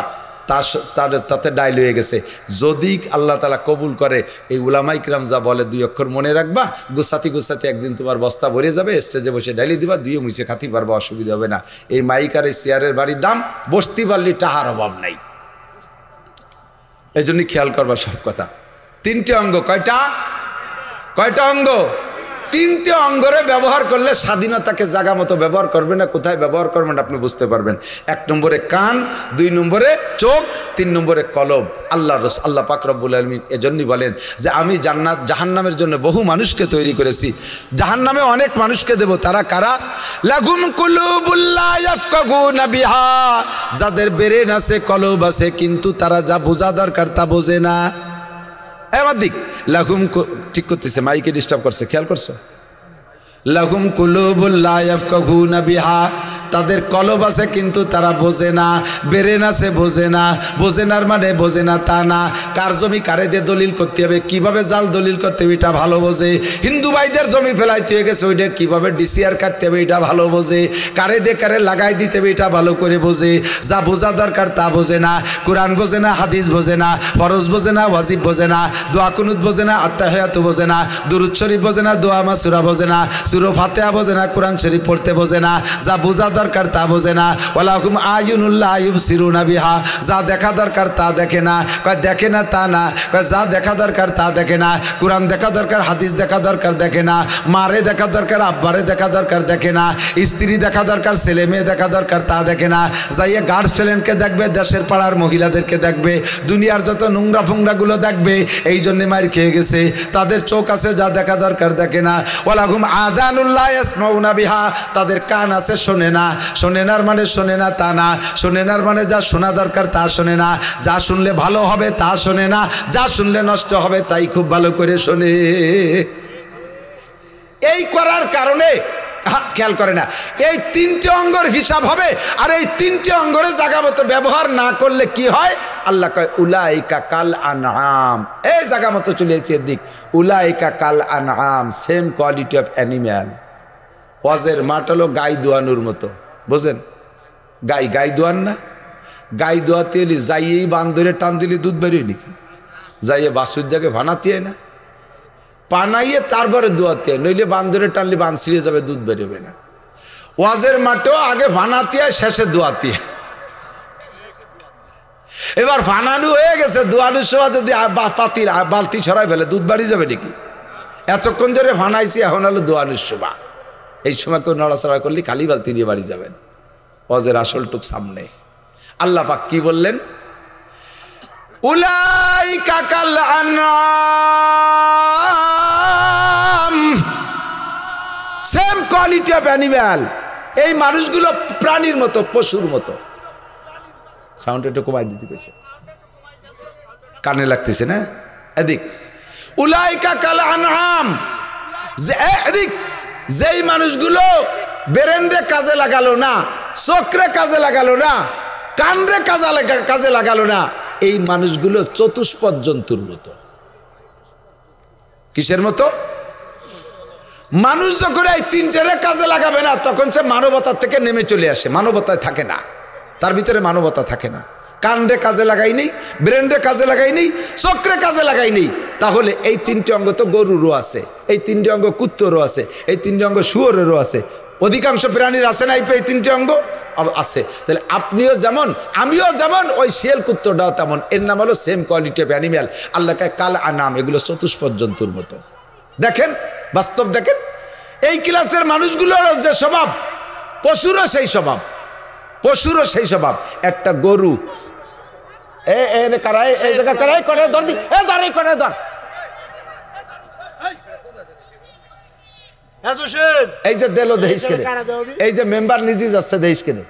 তাতে ডাইল হয়ে গেছে। যদি আল্লাহ তাআলা কবুল করে, এই উলামায়ে কিরাম যা বলে 2 অক্ষর মনে রাখবা, গুছাতি একদিন তোমার বস্তা ভরে যাবে, স্টেজে বসে ডাইলি দিবা, 2 মুছে খাতি পারবা, অসুবিধা হবে না। এই মাইক আর এই চেয়ারের বাড়ির দাম, বসতে পারলে টাহার অভাব নাই। এই জন্যই খেয়াল করবা সব কথা। 3টে অঙ্গ। কয়টা? কয়টা অঙ্গ? 3টে অঙ্গরে ব্যবহার করলে স্বাধীনতাকে জায়গা মতো ব্যবহার করবে না, কোথায় ব্যবহার করবেন আপনি বুঝতে পারবেন। 1 নম্বরে কান, 2 নম্বরে চোখ, 3 নম্বরে কলব। আল্লাহ পাক রব্বুল আলামিন এজন্যই বলেন যে আমি জান্নাত জাহান্নামের জন্য বহু মানুষকে তৈরি করেছি, জাহান্নামে অনেক মানুষকে দেব। তারা কারা? লাহুম কুলুবুল লা ইয়াফকাহুনা বিহা, যাদের ব্রেন আছে, কলব আছে, কিন্তু তারা যা বোঝা দরকার তা বোঝে না। আমার দিক লাহুম, ঠিক করতেছে, মাইকে ডিস্টার্ব করছে, খেয়াল করছো? লাহুম কুলুবুল লা ইয়াফকাহুনা বিহা, তাদের কলব আছে কিন্তু তারা বোঝে না, ব্রেন আছে বোঝে না। বোঝে না মানে বোঝে না তা না, কার জমি কারে দিয়ে দলিল করতে হবে, কিভাবে জাল দলিল করতে হবে এটা ভালো বোঝে। হিন্দু ভাইদের জমি ফেলাইতে হয়ে গেছে, ওইটা কিভাবে ডিসিআর কাটতে হবে এটা ভালো বোঝে। কারে দিয়ে কারে লাগাই দিতে হবে এটা ভালো করে বোঝে। যা বোঝা দরকার তা বোঝে না। কোরআন বোঝে না, হাদিস বোঝে না, ফরজ বোঝে না, ওয়াজিব বোঝে না, দোয়া কুনুত বোঝে না, আত্তাহিয়াত বোঝে না, দুরূদ শরীফ বোঝে না, দোয়া মাসুরা বোঝে না, সূরা ফাতিহা বোঝে না, কোরআন শরীফ পড়তে বোঝে না। যা বোঝা দরকার তা বোঝে না। ওয়ালাহুম আয়ুনুল লা ইউবসিরুনা বিহা, যা দেখা দরকার তা দেখে না। কয় দেখে না তা না, কয় যা দেখা দরকার তা দেখে না। কোরআন দেখা দরকার, হাদিস দেখা দরকার দেখে না। মারে দেখা দরকার, আব্বারে দেখা দরকার দেখে না। স্ত্রী দেখা দরকার, ছেলে মেয়ে দেখা দরকার তা দেখে না। যাইয়ে গার্লফ্রেন্ডকে দেখবে, দেশের পাড়ার মহিলাদেরকে দেখবে, দুনিয়ার যত নোংরা ফোংরাগুলো দেখবে। এই জন্যে মার খেয়ে গেছে। তাদের চোখ আছে, যা দেখা দরকার দেখে না। ওয়ালাহুম আযানুল লা ইয়াসমাউনা বিহা, তাদের কান আছে, শোনে না। শোনে না মানে শোনে না তা না, শোনে না মানে যা শোনা দরকার তা শোনে না। যা শুনলে ভালো হবে তা শোনে না, যা শুনলে নষ্ট হবে তাই খুব ভালো করে শোনে। এই করার কারণে খেয়াল করে না, এই 3টে অঙ্গর হিসাব হবে। আর এই 3টে অঙ্গরে জায়গা মতো ব্যবহার না করলে কি হয়? আল্লাহ কয় উলাইকা কাল আনআম, এই জায়গা মতো চলে এসেছে এদিক। উলাইকা কাল আনআম, সেম কোয়ালিটি অফ অ্যানিম্যাল। ওয়াজের মাঠ হলো গাই দোয়ানোর মতো, বুঝেন? গাই দোয়ান না, গাই দোয়াতে এলি যাইয়েই বান্দরে টান দিলে দুধ বেরোয় নাকি? যাইয়ে বাসুর জায়গায় ভানাতে না, পানাইয়ে তারপরে দোয়াতে, নইলে বান্দরে টানলে বান ছিঁড়ে যাবে, দুধ বেরোবে না। ওয়াজের মাঠেও আগে ভানাতে, শেষে দোয়াতে। এবার ভানানু হয়ে গেছে, দোয়ানোর সময় যদি পাতির বালতি ছড়াই ফেলে দুধ বাড়ি যাবে নাকি? এতক্ষণ ধরে ভানাইছি, এখন হলো দোয়ানোর সময়। এই সময় কেউ নড়াচড়া করলে খালি বালতি নিয়ে বাড়ি যাবেন। ওয়াজের আসল টুক সামনে। আল্লাহ পাক কি বললেন? উলা উলাইকা কাল আনআম, সেম কোয়ালিটি অফ অ্যানিম্যাল। এই মানুষগুলো প্রাণীর মতো, পশুর মতো। সাউন্ড একটু কমাই দিতে পেরেছে, কানে লাগতেছে না? এদিক উলাইকা কাল আনআম, এদিক যেই মানুষগুলো ব্রেনরে কাজে লাগালো না, চোখরে কাজে লাগালো না, কানরে কাজে লাগালো না, এই মানুষগুলো চতুষ্পদ জন্তুর মতো। কিসের মতো? মানুষ যখন এই তিনটেরে কাজে লাগাবে না, তখন সে মানবতার থেকে নেমে চলে আসে, মানবতায় থাকে না, তার ভিতরে মানবতা থাকে না। কানরে কাজে লাগাই নেই, ব্রেনরে কাজে লাগাই নেই, চোখরে কাজে লাগাই নেই, তাহলে এই তিনটে অঙ্গ তো গরুরও আছে, এই তিনটে অঙ্গ কুত্তরও আছে, এই তিনটে অঙ্গ শুয়োরেরও আছে, অধিকাংশ প্রাণীর আছে না এই তিনটে অঙ্গ আছে। তাহলে আপনিও যেমন, আমিও যেমন, ওই শিয়াল কুত্তরটাও তেমন। এর নাম হলো সেম কোয়ালিটি অফ অ্যানিম্যাল। আল্লাহকে কাল আনাম, এগুলো চতুষ্পদ জন্তুর মতো। দেখেন, বাস্তব দেখেন, এই ক্লাসের মানুষগুলোর যে স্বভাব, পশুরও সেই স্বভাব, পশুরও সেই স্বভাব। একটা গরু এই জায়গা কারাই করে ধর দি, দাঁড়াই করে ধর, এই যে দেলো দেহিস কেনে, এই যে মেম্বার নিজে যাচ্ছে দেহিস কেনে,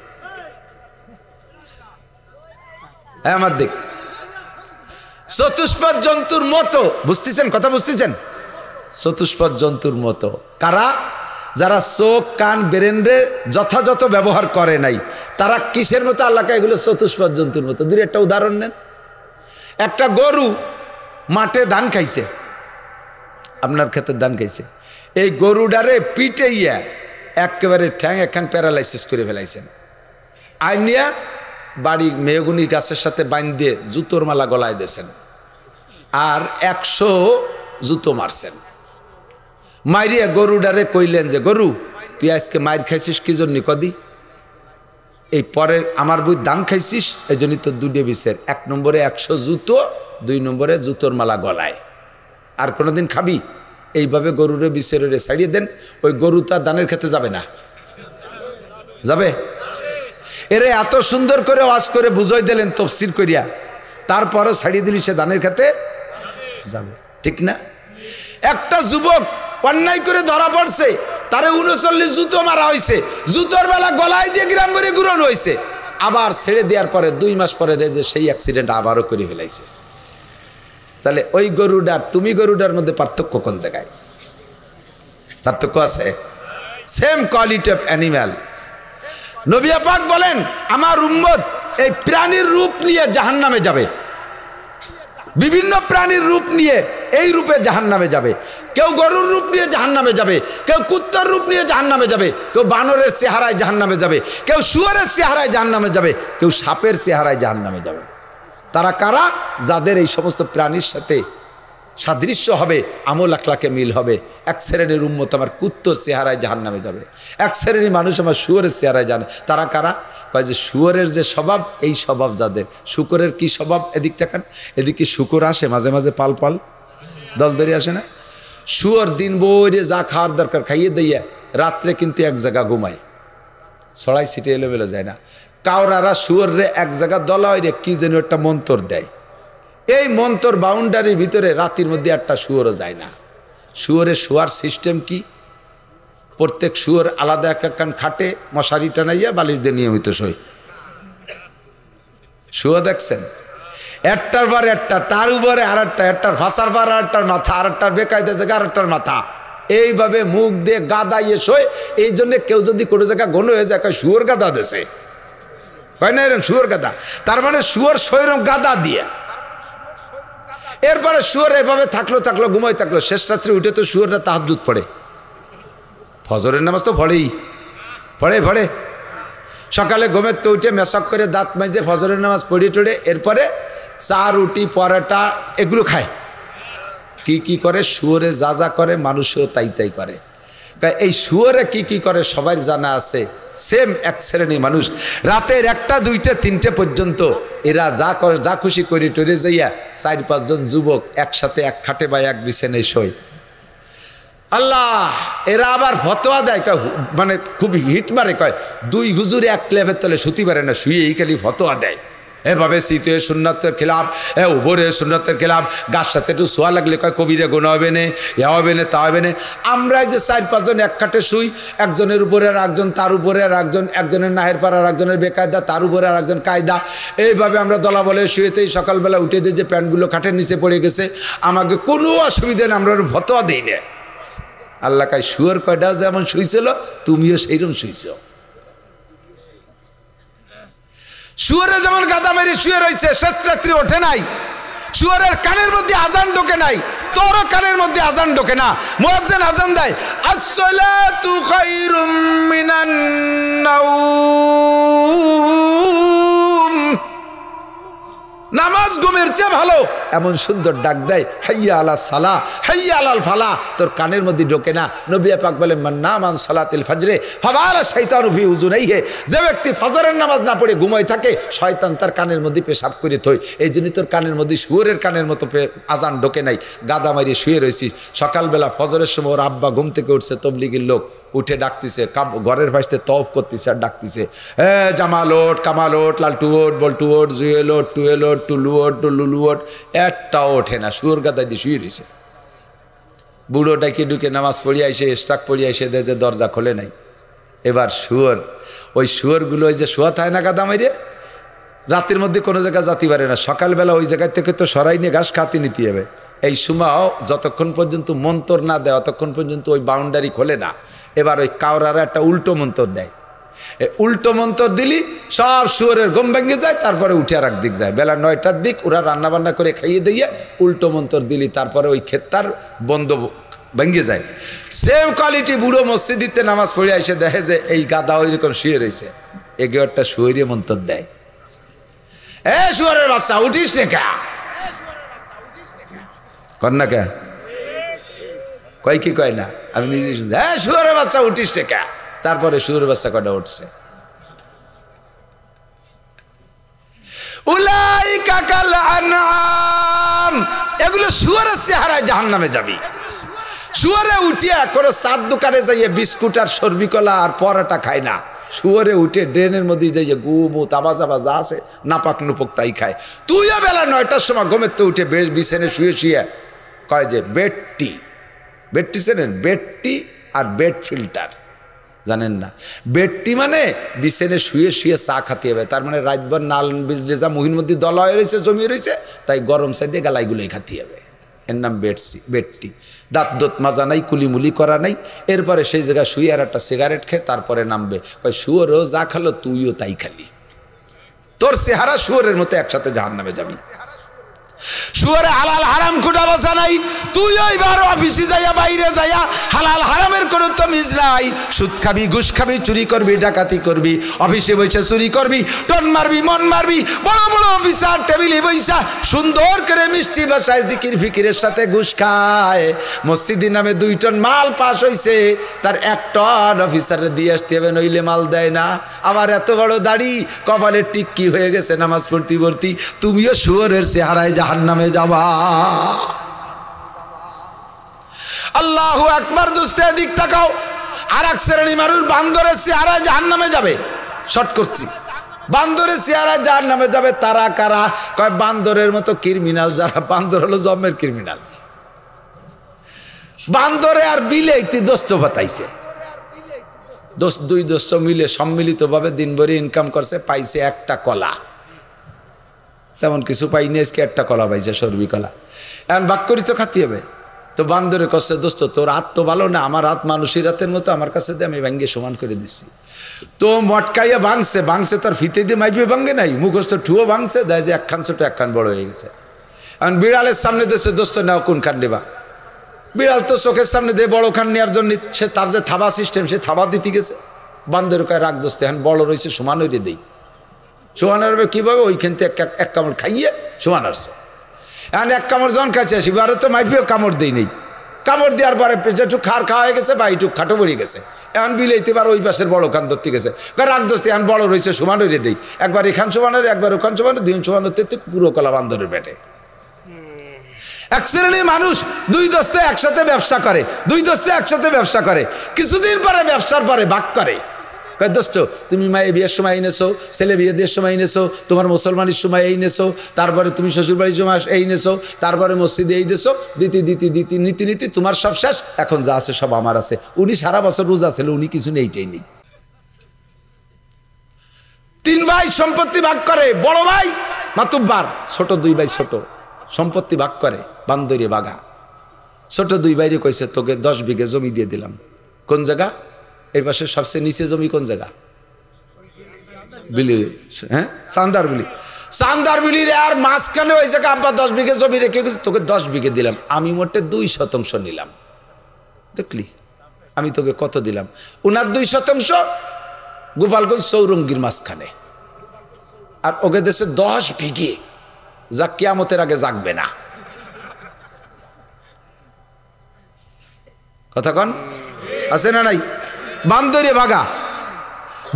আমার দিক চতুষ্পদ জন্তুর মতো। বুঝতেছেন কথা? বুঝতেছেন? চতুষ্পদ জন্তুর মতো কারা? যারা চোখ কান ব্রেনরে যথাযথ ব্যবহার করে নাই, তারা কিসের মতো? আল্লাহকে এগুলো চতুষ্পদ জন্তুর মতো। দুই একটা উদাহরণ নেন। একটা গরু মাঠে ধান খাইছে, আপনার ক্ষেতের ধান খাইছে, এই গরুডারে পিটাইয়া একেবারে ঠ্যাং একখান প্যারালাইসিস করে ফেলাইছেন। আইনিয়া বাড়ি মেহগুনি গাছের সাথে বাইন দিয়ে জুতোর মালা গলায় দিয়েছেন, আর 100 জুতো মারছেন। মাইরিয়া গরুডারে কইলেন যে, গরু তুই আজকে মাইর খাইছিস কি জন্য কদি? এই পরে আমার বই দান খাইছিস, এই জন্যই তোর দুটো বিষের, 1 নম্বরে 100 জুতো, 2 নম্বরে জুতোর মালা গলায়। আর কোনোদিন খাবি? এইভাবে গরুরে বিষের ছাড়িয়ে দেন, ওই গরু তার দানের খেতে যাবে না? যাবে? এরে এত সুন্দর করে ওয়াজ করে বুঝাই দিলেন তফসির করিয়া, তারপরও ছাড়িয়ে দিলি সে দানের খেতে যাবে, ঠিক না? একটা যুবক অন্যায় করে ধরা পড়ছে, তারে 39 জুতো মারা হয়েছে, জুতোর বেলা গলায় দিয়ে গ্রাম করে ঘুরানো হয়েছে, আবার ছেড়ে দেওয়ার পরে 2 মাস পরে দেয় যে সেই অ্যাক্সিডেন্ট আবারও করে ফেলাইছে। তাহলে ওই গরুডার তুমি গরুডার মধ্যে পার্থক্য কোন জায়গায়? পার্থক্য আছে? Same quality of animal. নবী পাক বলেন, আমার উম্মত এই প্রাণীর রূপ নিয়ে জাহান্নামে যাবে, বিভিন্ন প্রাণীর রূপ নিয়ে এই রূপে জাহান্নামে যাবে। কেউ গরুর রূপ নিয়ে জাহান্নামে যাবে, কেউ কুত্তার রূপ নিয়ে জাহান্নামে যাবে, কেউ বানরের চেহারায় জাহান্নামে যাবে, কেউ শুয়োরের চেহারায় জাহান্নামে যাবে, কেউ সাপের চেহারায় জাহান্নামে যাবে। তারা কারা? যাদের এই সমস্ত প্রাণীর সাথে সাদৃশ্য হবে, আমল আখলাকে মিল হবে। এক শ্রেণীর উম্মত আমার কুত্তর চেহারায় জাহান্নামে যাবে, এক শ্রেণীর মানুষ আমার শুয়োরের চেহারায় জানে। তারা কারা? কয় যে শুয়োরের যে স্বভাব, এই স্বভাব যাদের। শুকরের কি স্বভাব? এদিকটা খান, এদিকে শুকর আসে মাঝে মাঝে, পাল পাল দলদরি আসে না? শুয়োর দিন বইরে যা খাওয়ার দরকার খাইয়ে দিয়া রাত্রে কিন্তু এক জায়গা ঘুমায়, ছড়াই ছিটে এলোমেলো যায় না। কাউরারা শুয়োর রে এক জায়গা দলায় রে কি যেন একটা মন্তর দেয়, এই মন্তর বাউন্ডারির ভিতরে রাতের মধ্যে একটা শুয়োরও যায় না। শুয়োরের শোয়ার সিস্টেম কি? প্রত্যেক শুয়োর আলাদা একটা কান খাটে, মশারি টানাইয়া বালিশ দিয়ে নিয়মিত শোয়। শুয়ো দেখছেন? একটার পর একটা, তার উপরে আর একটা, একটার ফাঁসার পর আর একটার মাথা, আর একটার বেকায়দা জায়গা আর একটার মাথা, এইভাবে মুখ দিয়ে গাদাইয়ে শোয়। এই জন্য কেউ যদি কোনো জায়গায় গণ হয়ে যায়, শুয়োর গাদা দেশে হয় না, এরকম শুয়োর গাদা, তার মানে শুয়োর শৈরম গাদা দিয়ে। এরপরে শুয়োর এভাবে থাকলো ঘুমাই থাকলো, শেষ রাত্রে উঠে তো শুয়োরটা তাহাজ্জুদ পড়ে, ফজরের নামাজ তো পড়ে সকালে ঘুমের তো উঠে মেশক করে দাঁত মাজে ফজরের নামাজ পড়ে টড়ে এরপরে চা রুটি পরোটা এগুলো খায়। কি করে? শুয়োরে যা করে মানুষও তাই করে। এই শুয়োরে কি করে সবাই জানা আছে। সেম এক শ্রেণী মানুষ রাতের 1টা 2টা 3টে পর্যন্ত এরা যা খুশি করে টরে যাইয়া 4-5 জন যুবক একসাথে এক খাটে বা এক বিছানায় শোয়। আল্লাহ, এরা আবার ফতোয়া দেয়, মানে খুব হিট মারে, কয় 2 হুজুরে এক ক্লেভের তলে শুতি পারে না, শুয়ে এই খালি ফতোয়া দেয়। এভাবে শীতে সুন্নতের খেলাফ, উপরে সুন্নতের খেলাফ, গাছ সাথে একটু শোয়া লাগলে কয় কবিরে গোনা হবে না, এ হবে না, তা হবে না। আমরা যে 4-5 জন এক খাটে শুই, একজনের উপরে আর একজন, তার উপরে আর একজন, একজনের নাহের পাড়ার একজনের বেকায়দা, তার উপরে আর একজন কায়দা, এইভাবে আমরা দলাবলে শুয়েতেই সকালবেলা উঠে দিই যে প্যান্টগুলো খাটের নিচে পড়ে গেছে, আমাকে কোনো অসুবিধা নেই, আমরা ফতোয়া দিই না। আল্লাহ কায় শুয়োর কয়টা যেমন শুইছিল তুমিও সেইরকম শুইছ। শুয়োরে যেমন গাদা মেরে শুয়ে রয়েছে, শেষ রাত্রি ওঠে নাই, শুয়োরের কানের মধ্যে আজান ঢোকে নাই, তোরও কানের মধ্যে আজান ঢোকে না। মুয়াজ্জিন আজান দেয়, আসসালাতু খায়রুম মিনান নাওম, নামাজ ঘুমের চেয়ে ভালো, এমন সুন্দর ডাক দেয়, হাইয়া আলা সালা হাইয়া আলাল ফালা, তোর কানের মধ্যে ঢোকে না। নবী পাক বলেন, মান নামান সালাতিল ফজরে ফাবারা শাইতানু ফি উযুনাইহি, যে ব্যক্তি ফজরের নামাজ না পড়ে ঘুমায় থাকে, শয়তান তার কানের মধ্যে পেশাব করে থই। এই জন্য তোর কানের মধ্যে শুয়োরের কানের মতো আজান ঢোকে নাই, গাদা মারিয়ে শুয়ে রয়েছিস। সকালবেলা ফজরের সময় ওর আব্বা ঘুম থেকে উঠছে, তবলিগের লোক উঠে ডাকতেছে, ঘরের ভাইতে তওফ করতেছে আর ডাকতেছে, জামাল ওট, কামাল ওট, লালটু ওট, বল্টু ওট, জুয়েল ওট, টুয়েল ওট, টুলু ওট, টুলুলু ওট, একটাও ওঠে না, শুয়োর গাদায় দিয়ে শুয়ে রয়েছে। বুড়োটাকে ঢুকে নামাজ পড়িয়ে এসে স্টাক পড়িয়ে এসে দেখে দরজা খোলে নাই। এবার শুয়োর, ওই শুয়োরগুলো ওই যে শোয়া থাকে না গাদা মারিয়ে, রাতের মধ্যে কোনো জায়গায় যাতে পারে না, সকালবেলা ওই জায়গায় থেকে তো সরাই নিয়ে ঘাস খাতে নিতে হবে। এই সময়ও যতক্ষণ পর্যন্ত মন্তর না দেয় ততক্ষণ পর্যন্ত ওই বাউন্ডারি খোলে না। এবার ওই কাউরারা একটা উল্টো মন্তর দেয়, উল্টো মন্তর দিলি সব শুয়োরের ঘুম ভেঙে যায়, তারপরে উঠে আর একদিক যায়। বেলা 9টার দিক ওরা রান্নাবান্না করে খাইয়ে দিয়ে উল্টো মন্তর দিলি, তারপরে ওই ক্ষেত্তার বন্ধ ভেঙে যায়। সেম কোয়ালিটি বুড়ো মসজিদিতে নামাজ পড়ে এসে দেখে যে এই গাদা ওই রকম শুয়ে রয়েছে, এগিয়ে একটা শুয়োরে মন্তর দেয়, এ শুয়োরের বাচ্চা উঠিস রে কা, কর না কে, কয় কি কয় না, আমি নিজে শুনছি, হ্যাঁ শুয়োরের বাচ্চা উঠিস রে কা। তারপরে শুয়োরের বাচ্চা কটা উঠছে। উলাইকা কাল আনআম, এগুলো শুয়োরের চেহারায় জাহান্নামে যাবি। শুয়োরে উঠিয়া কোনো চার দোকানে যাইয়ে বিস্কুট আর সর্বিকলা আর পরাটা খায় না, শুয়োরে উঠে ড্রেনের মধ্যে যাইয়ে গুমু তাবা চাবা যা আছে নাপাক নুপক তাই খায়। তুইও বেলা 9টার সময় ঘুমের তো উঠে বেশ বিছানে শুয়ে শুয়ে কয় যে বেডটি, বেডটি চেনেন? বেডটি আর বেড ফিল্টার জানেন না? বেডটি মানে বিছানে শুয়ে শুয়ে চা খাতে হবে, তার মানে রাতভর নাল বিজলেজা মুহির মধ্যে দলা হয়ে রয়েছে, জমিয়ে রয়েছে, তাই গরম চাই দিয়ে গালাইগুলোই খাতে হবে, এর নাম বেডটি। দাঁত দোত মাজা নাই, কুলিমুলি করা নাই, এরপরে সেই জায়গায় শুয়ে আর একটা সিগারেট খেয়ে তারপরে নামবে। কয় শুয়োরও যা খালো তুইও তাই খালি, তোর চেহারা শুয়োরের মতো একসাথে জাহান্নামে যাবি। শুয়োরে হালাল হারাম খুঁটা বসা নাই, তুই ওইবার অফিসে যাইয়া বাইরে যাইয়া হালাল হারামের কোনো তমিজ নাই। সুদ খাবি, ঘুষ খাবি, চুরি করবি, ডাকাতি করবি, অফিসে বসে চুরি করবি, টন মারবি, মন মারবি, বড় বড় অফিসার টেবিলে বইসা সুন্দর করে মিষ্টি ভাষায় জিকির ফিকিরের সাথে ঘুষ খায়। মসজিদের নামে 2 টন মাল পাস হয়েছে, তার 1 টন অফিসারে দিয়ে আসতে হবে, নইলে মাল দেয় না। আবার এত বড় দাড়ি, কপালের টিক্কি হয়ে গেছে নামাজ পড়তে পড়তে, তুমিও শুয়োরের চেহারায় জাহান্নামে যাবা। আল্লাহু আকবার। দোস্তে দিক তাকাও, আর এক শ্রেণী মানুষ বান্দরের চেহারায় জাহান্নামে যাবে। শর্ট করছি, বান্দরের চেহারায় জাহান্নামে যাবে। তারা কারা? কয় বান্দরের মতো ক্রিমিনাল যারা, বান্দর হলো জন্মের ক্রিমিনাল। বান্দরে আর বিলেইতে দোস্ত বাতাইছে, দুই দোস্ত মিলে সম্মিলিতভাবে দিনভরি ইনকাম করছে, পাইছে একটা কলা, তেমন কিছু পাইনি, আজকে একটা কলা পাইছে, সর্বি কলা। এখন ভাগ করি তো খাতে হবে। তো বান্দরে করছে, দোস্ত তোর হাত তো ভালো না, আমার হাত মানুষের হাতের মতো, আমার কাছে দিয়ে আমি ভাঙ্গে সমান করে দিচ্ছি। তো মটকাইয়া ভাঙছে তার ফিতে দিয়ে মাইপে ভাঙ্গে নাই, মুখস্থ ঠুয়ো ভাঙছে, দেয় যে একখান ছোট একখান বড় হয়ে গেছে। এখন বিড়ালের সামনে দেশে দোস্ত নেওয়া কোন খান নেবা? বিড়াল তো চোখের সামনে দিয়ে বড় খান নেওয়ার জন্য সে তার যে থাবা সিস্টেম, সে থাবা দিতে গেছে। বান্দর কয় রাগ দোস্ত, এখন বড় রয়েছে সমান হইলে দেই। সমান আসবে কীভাবে? ওইখান থেকে এক কামড় খাইয়ে সমান আসছে। এখন 1 কামড় জন খাইছে, এবারে তো মাইপিও কামড় দেই নেই, কামড় দেওয়ার পরে যেটুক খাওয়া হয়ে গেছে বা এইটুক খাটো পড়ে গেছে। এখন বিলাইতে পারে ওই পাশের বড় খান ধরতে গেছে, রাগ দোস্ত এখন বড় রয়েছে সমান হইলে দেই। একবার এখান সমান হলে, একবার ওখান সমান, 2 সমান হতে পুরো কলা বান্দরের পেটে। এক শ্রেণীর মানুষ 2 দোস্তে একসাথে ব্যবসা করে, 2 দোস্তে একসাথে ব্যবসা করে, কিছুদিন পরে ব্যবসার পরে ভাগ করে। কয় দোস্ত তুমি মায়ের বিয়ের সময় এনেছো, ছেলে বিয়ে দেওয়ার সময় এনেছো, তোমার মুসলমানের সময় এই নেছো, তারপরে তুমি শ্বশুরবাড়ির সময় এই নেছো, তারপরে মসজিদে এই দেছো, নীতি তোমার সব শেষ, এখন যা আছে সব আমার আছে। উনি সারা বছর রোজা ছিল, উনি কিছু নেইটাই নেই। 3 ভাই সম্পত্তি ভাগ করে, বড় ভাই মাতুব্বার, ছোট 2 ভাই ছোট সম্পত্তি ভাগ করে বান্দরে বাগা। ছোট 2 ভাইরে কইছে তোকে 10 বিঘে জমি দিয়ে দিলাম। কোন জায়গা? এই পাশে সবচেয়ে নিচে জমি কোন জায়গা? বিলি, হ্যাঁ চান্দার বিলি। চান্দার বিলির আর মাঝখানে ওই জায়গা আব্বা 10 বিঘে জমি রেখে গেছে, তোকে 10 বিঘে দিলাম, আমি মোটে 2% নিলাম। দেখলি আমি তোকে কত দিলাম? উনার 2% গোপালগঞ্জ চৌরঙ্গির মাঝখানে, আর ওকে দেশে 10 বিঘে, যা কিয়ামতের আগে জাগবে না। কথা কন আছে না নাই? বান্দরে বাগা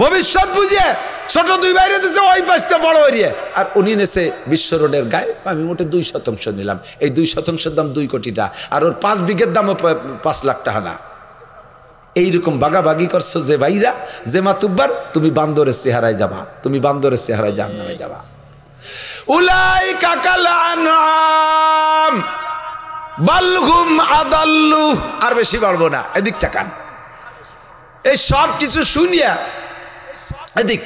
ভবিষ্যৎ বুঝিয়ে ছোট 2 বাইরে দিচ্ছে ওই পাশে বড় এরিয়া, আর উনি নেছে বিশ্ব রোডের গায়ে, আমি মোটে 2% নিলাম। এই 2%-এর দাম 2 কোটি টাকা, আর ওর 5 বিঘের দামও 5 লাখ টাকা না। এইরকম বাগাবাগি করছো যে ভাইরা, যে মাতুব্বার, তুমি বান্দরের চেহারায় যাবা, তুমি বান্দরের চেহারায় জাহান্নামে যাবা। উলাইকা কাল আনআম বাল হুম আদাল্লু। আর বেশি বলবো না, এদিক তাকান। এই সব কিছু শুনিয়া এদিক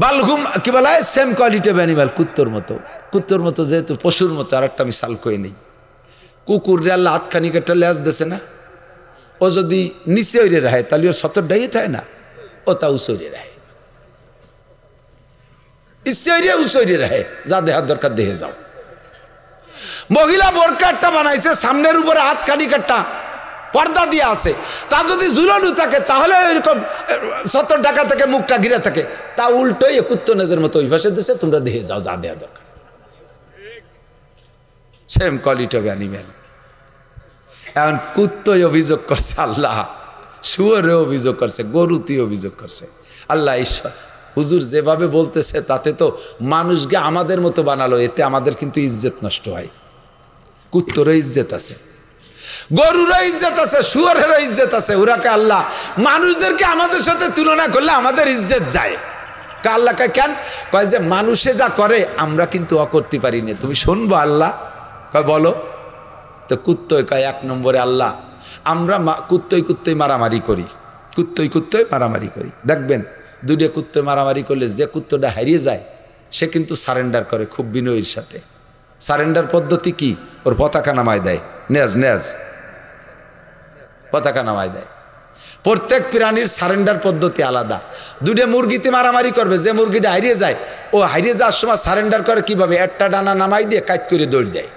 বালহুম কি বলা হয়? সেম কোয়ালিটি অফ অ্যানিমাল, কুত্তর মতো। কুত্তর মতো যেহেতু পশুর মতো, আর একটা মিশাল কই নেই। কুকুর আল্লাহ হাতখানি একটা লেজ দেছে না, ও যদি নিচে ওইরে রাহে তাহলে ওর 70 ডাইয়ে থাকে না, ও তা উচরে রাহে, ইচ্ছে উচরে রাহে, যা দেহার দরকার দেহে যাও। মহিলা বোরকা একটা বানাইছে, সামনের উপরে হাতখানি একটা পর্দা দিয়ে আছে, তা যদি ঝুলানো থাকে তাহলে এরকম 70 টাকা থেকে মুখটা ঘিরে থাকে, তা উল্টোই কুত্তো নেজের মতো ওই পাশে দিচ্ছে, তোমরা দেহে যাও, যা দেওয়া দরকার। Same quality of animal. এখন কুত্তই অভিযোগ করছে আল্লাহ, শুয়োরে অভিযোগ করছে, গরুতেই অভিযোগ করছে আল্লাহ। ঈশ্বর হুজুর যেভাবে বলতেছে তাতে তো মানুষকে আমাদের মতো বানালো, এতে আমাদের কিন্তু ইজ্জত নষ্ট হয়। কুত্তরও ইজ্জত আছে, গরুরও ইজ্জত আছে, শুয়োরেরও ইজ্জত আছে। ওরাকে আল্লাহ মানুষদেরকে আমাদের সাথে তুলনা করলে আমাদের ইজ্জত যায়। আল্লাহ কেন কয় যে মানুষে যা করে আমরা কিন্তু অকরতে পারি না, তুমি শুনবো আল্লাহ কয় বলো। তো কুত্তই কয় 1 নম্বরে আল্লাহ আমরা কুত্তই মারামারি করি, কুত্তই মারামারি করি। দেখবেন 2টা কুত্তই মারামারি করলে যে কুত্তটা হারিয়ে যায় সে কিন্তু সারেন্ডার করে খুব বিনয়ের সাথে। সারেন্ডার পদ্ধতি কি? ওর পতাকা নামায় দেয়, নেজ পতাকা নামায় দেয়। প্রত্যেক প্রাণীর সারেন্ডার পদ্ধতি আলাদা। 2টা মুরগিতে মারামারি করবে, যে মুরগিটা হারিয়ে যায় ও হারিয়ে যাওয়ার সময় সারেন্ডার করে কিভাবে? একটা ডানা নামাই দিয়ে কাট করে দৌড় দেয়,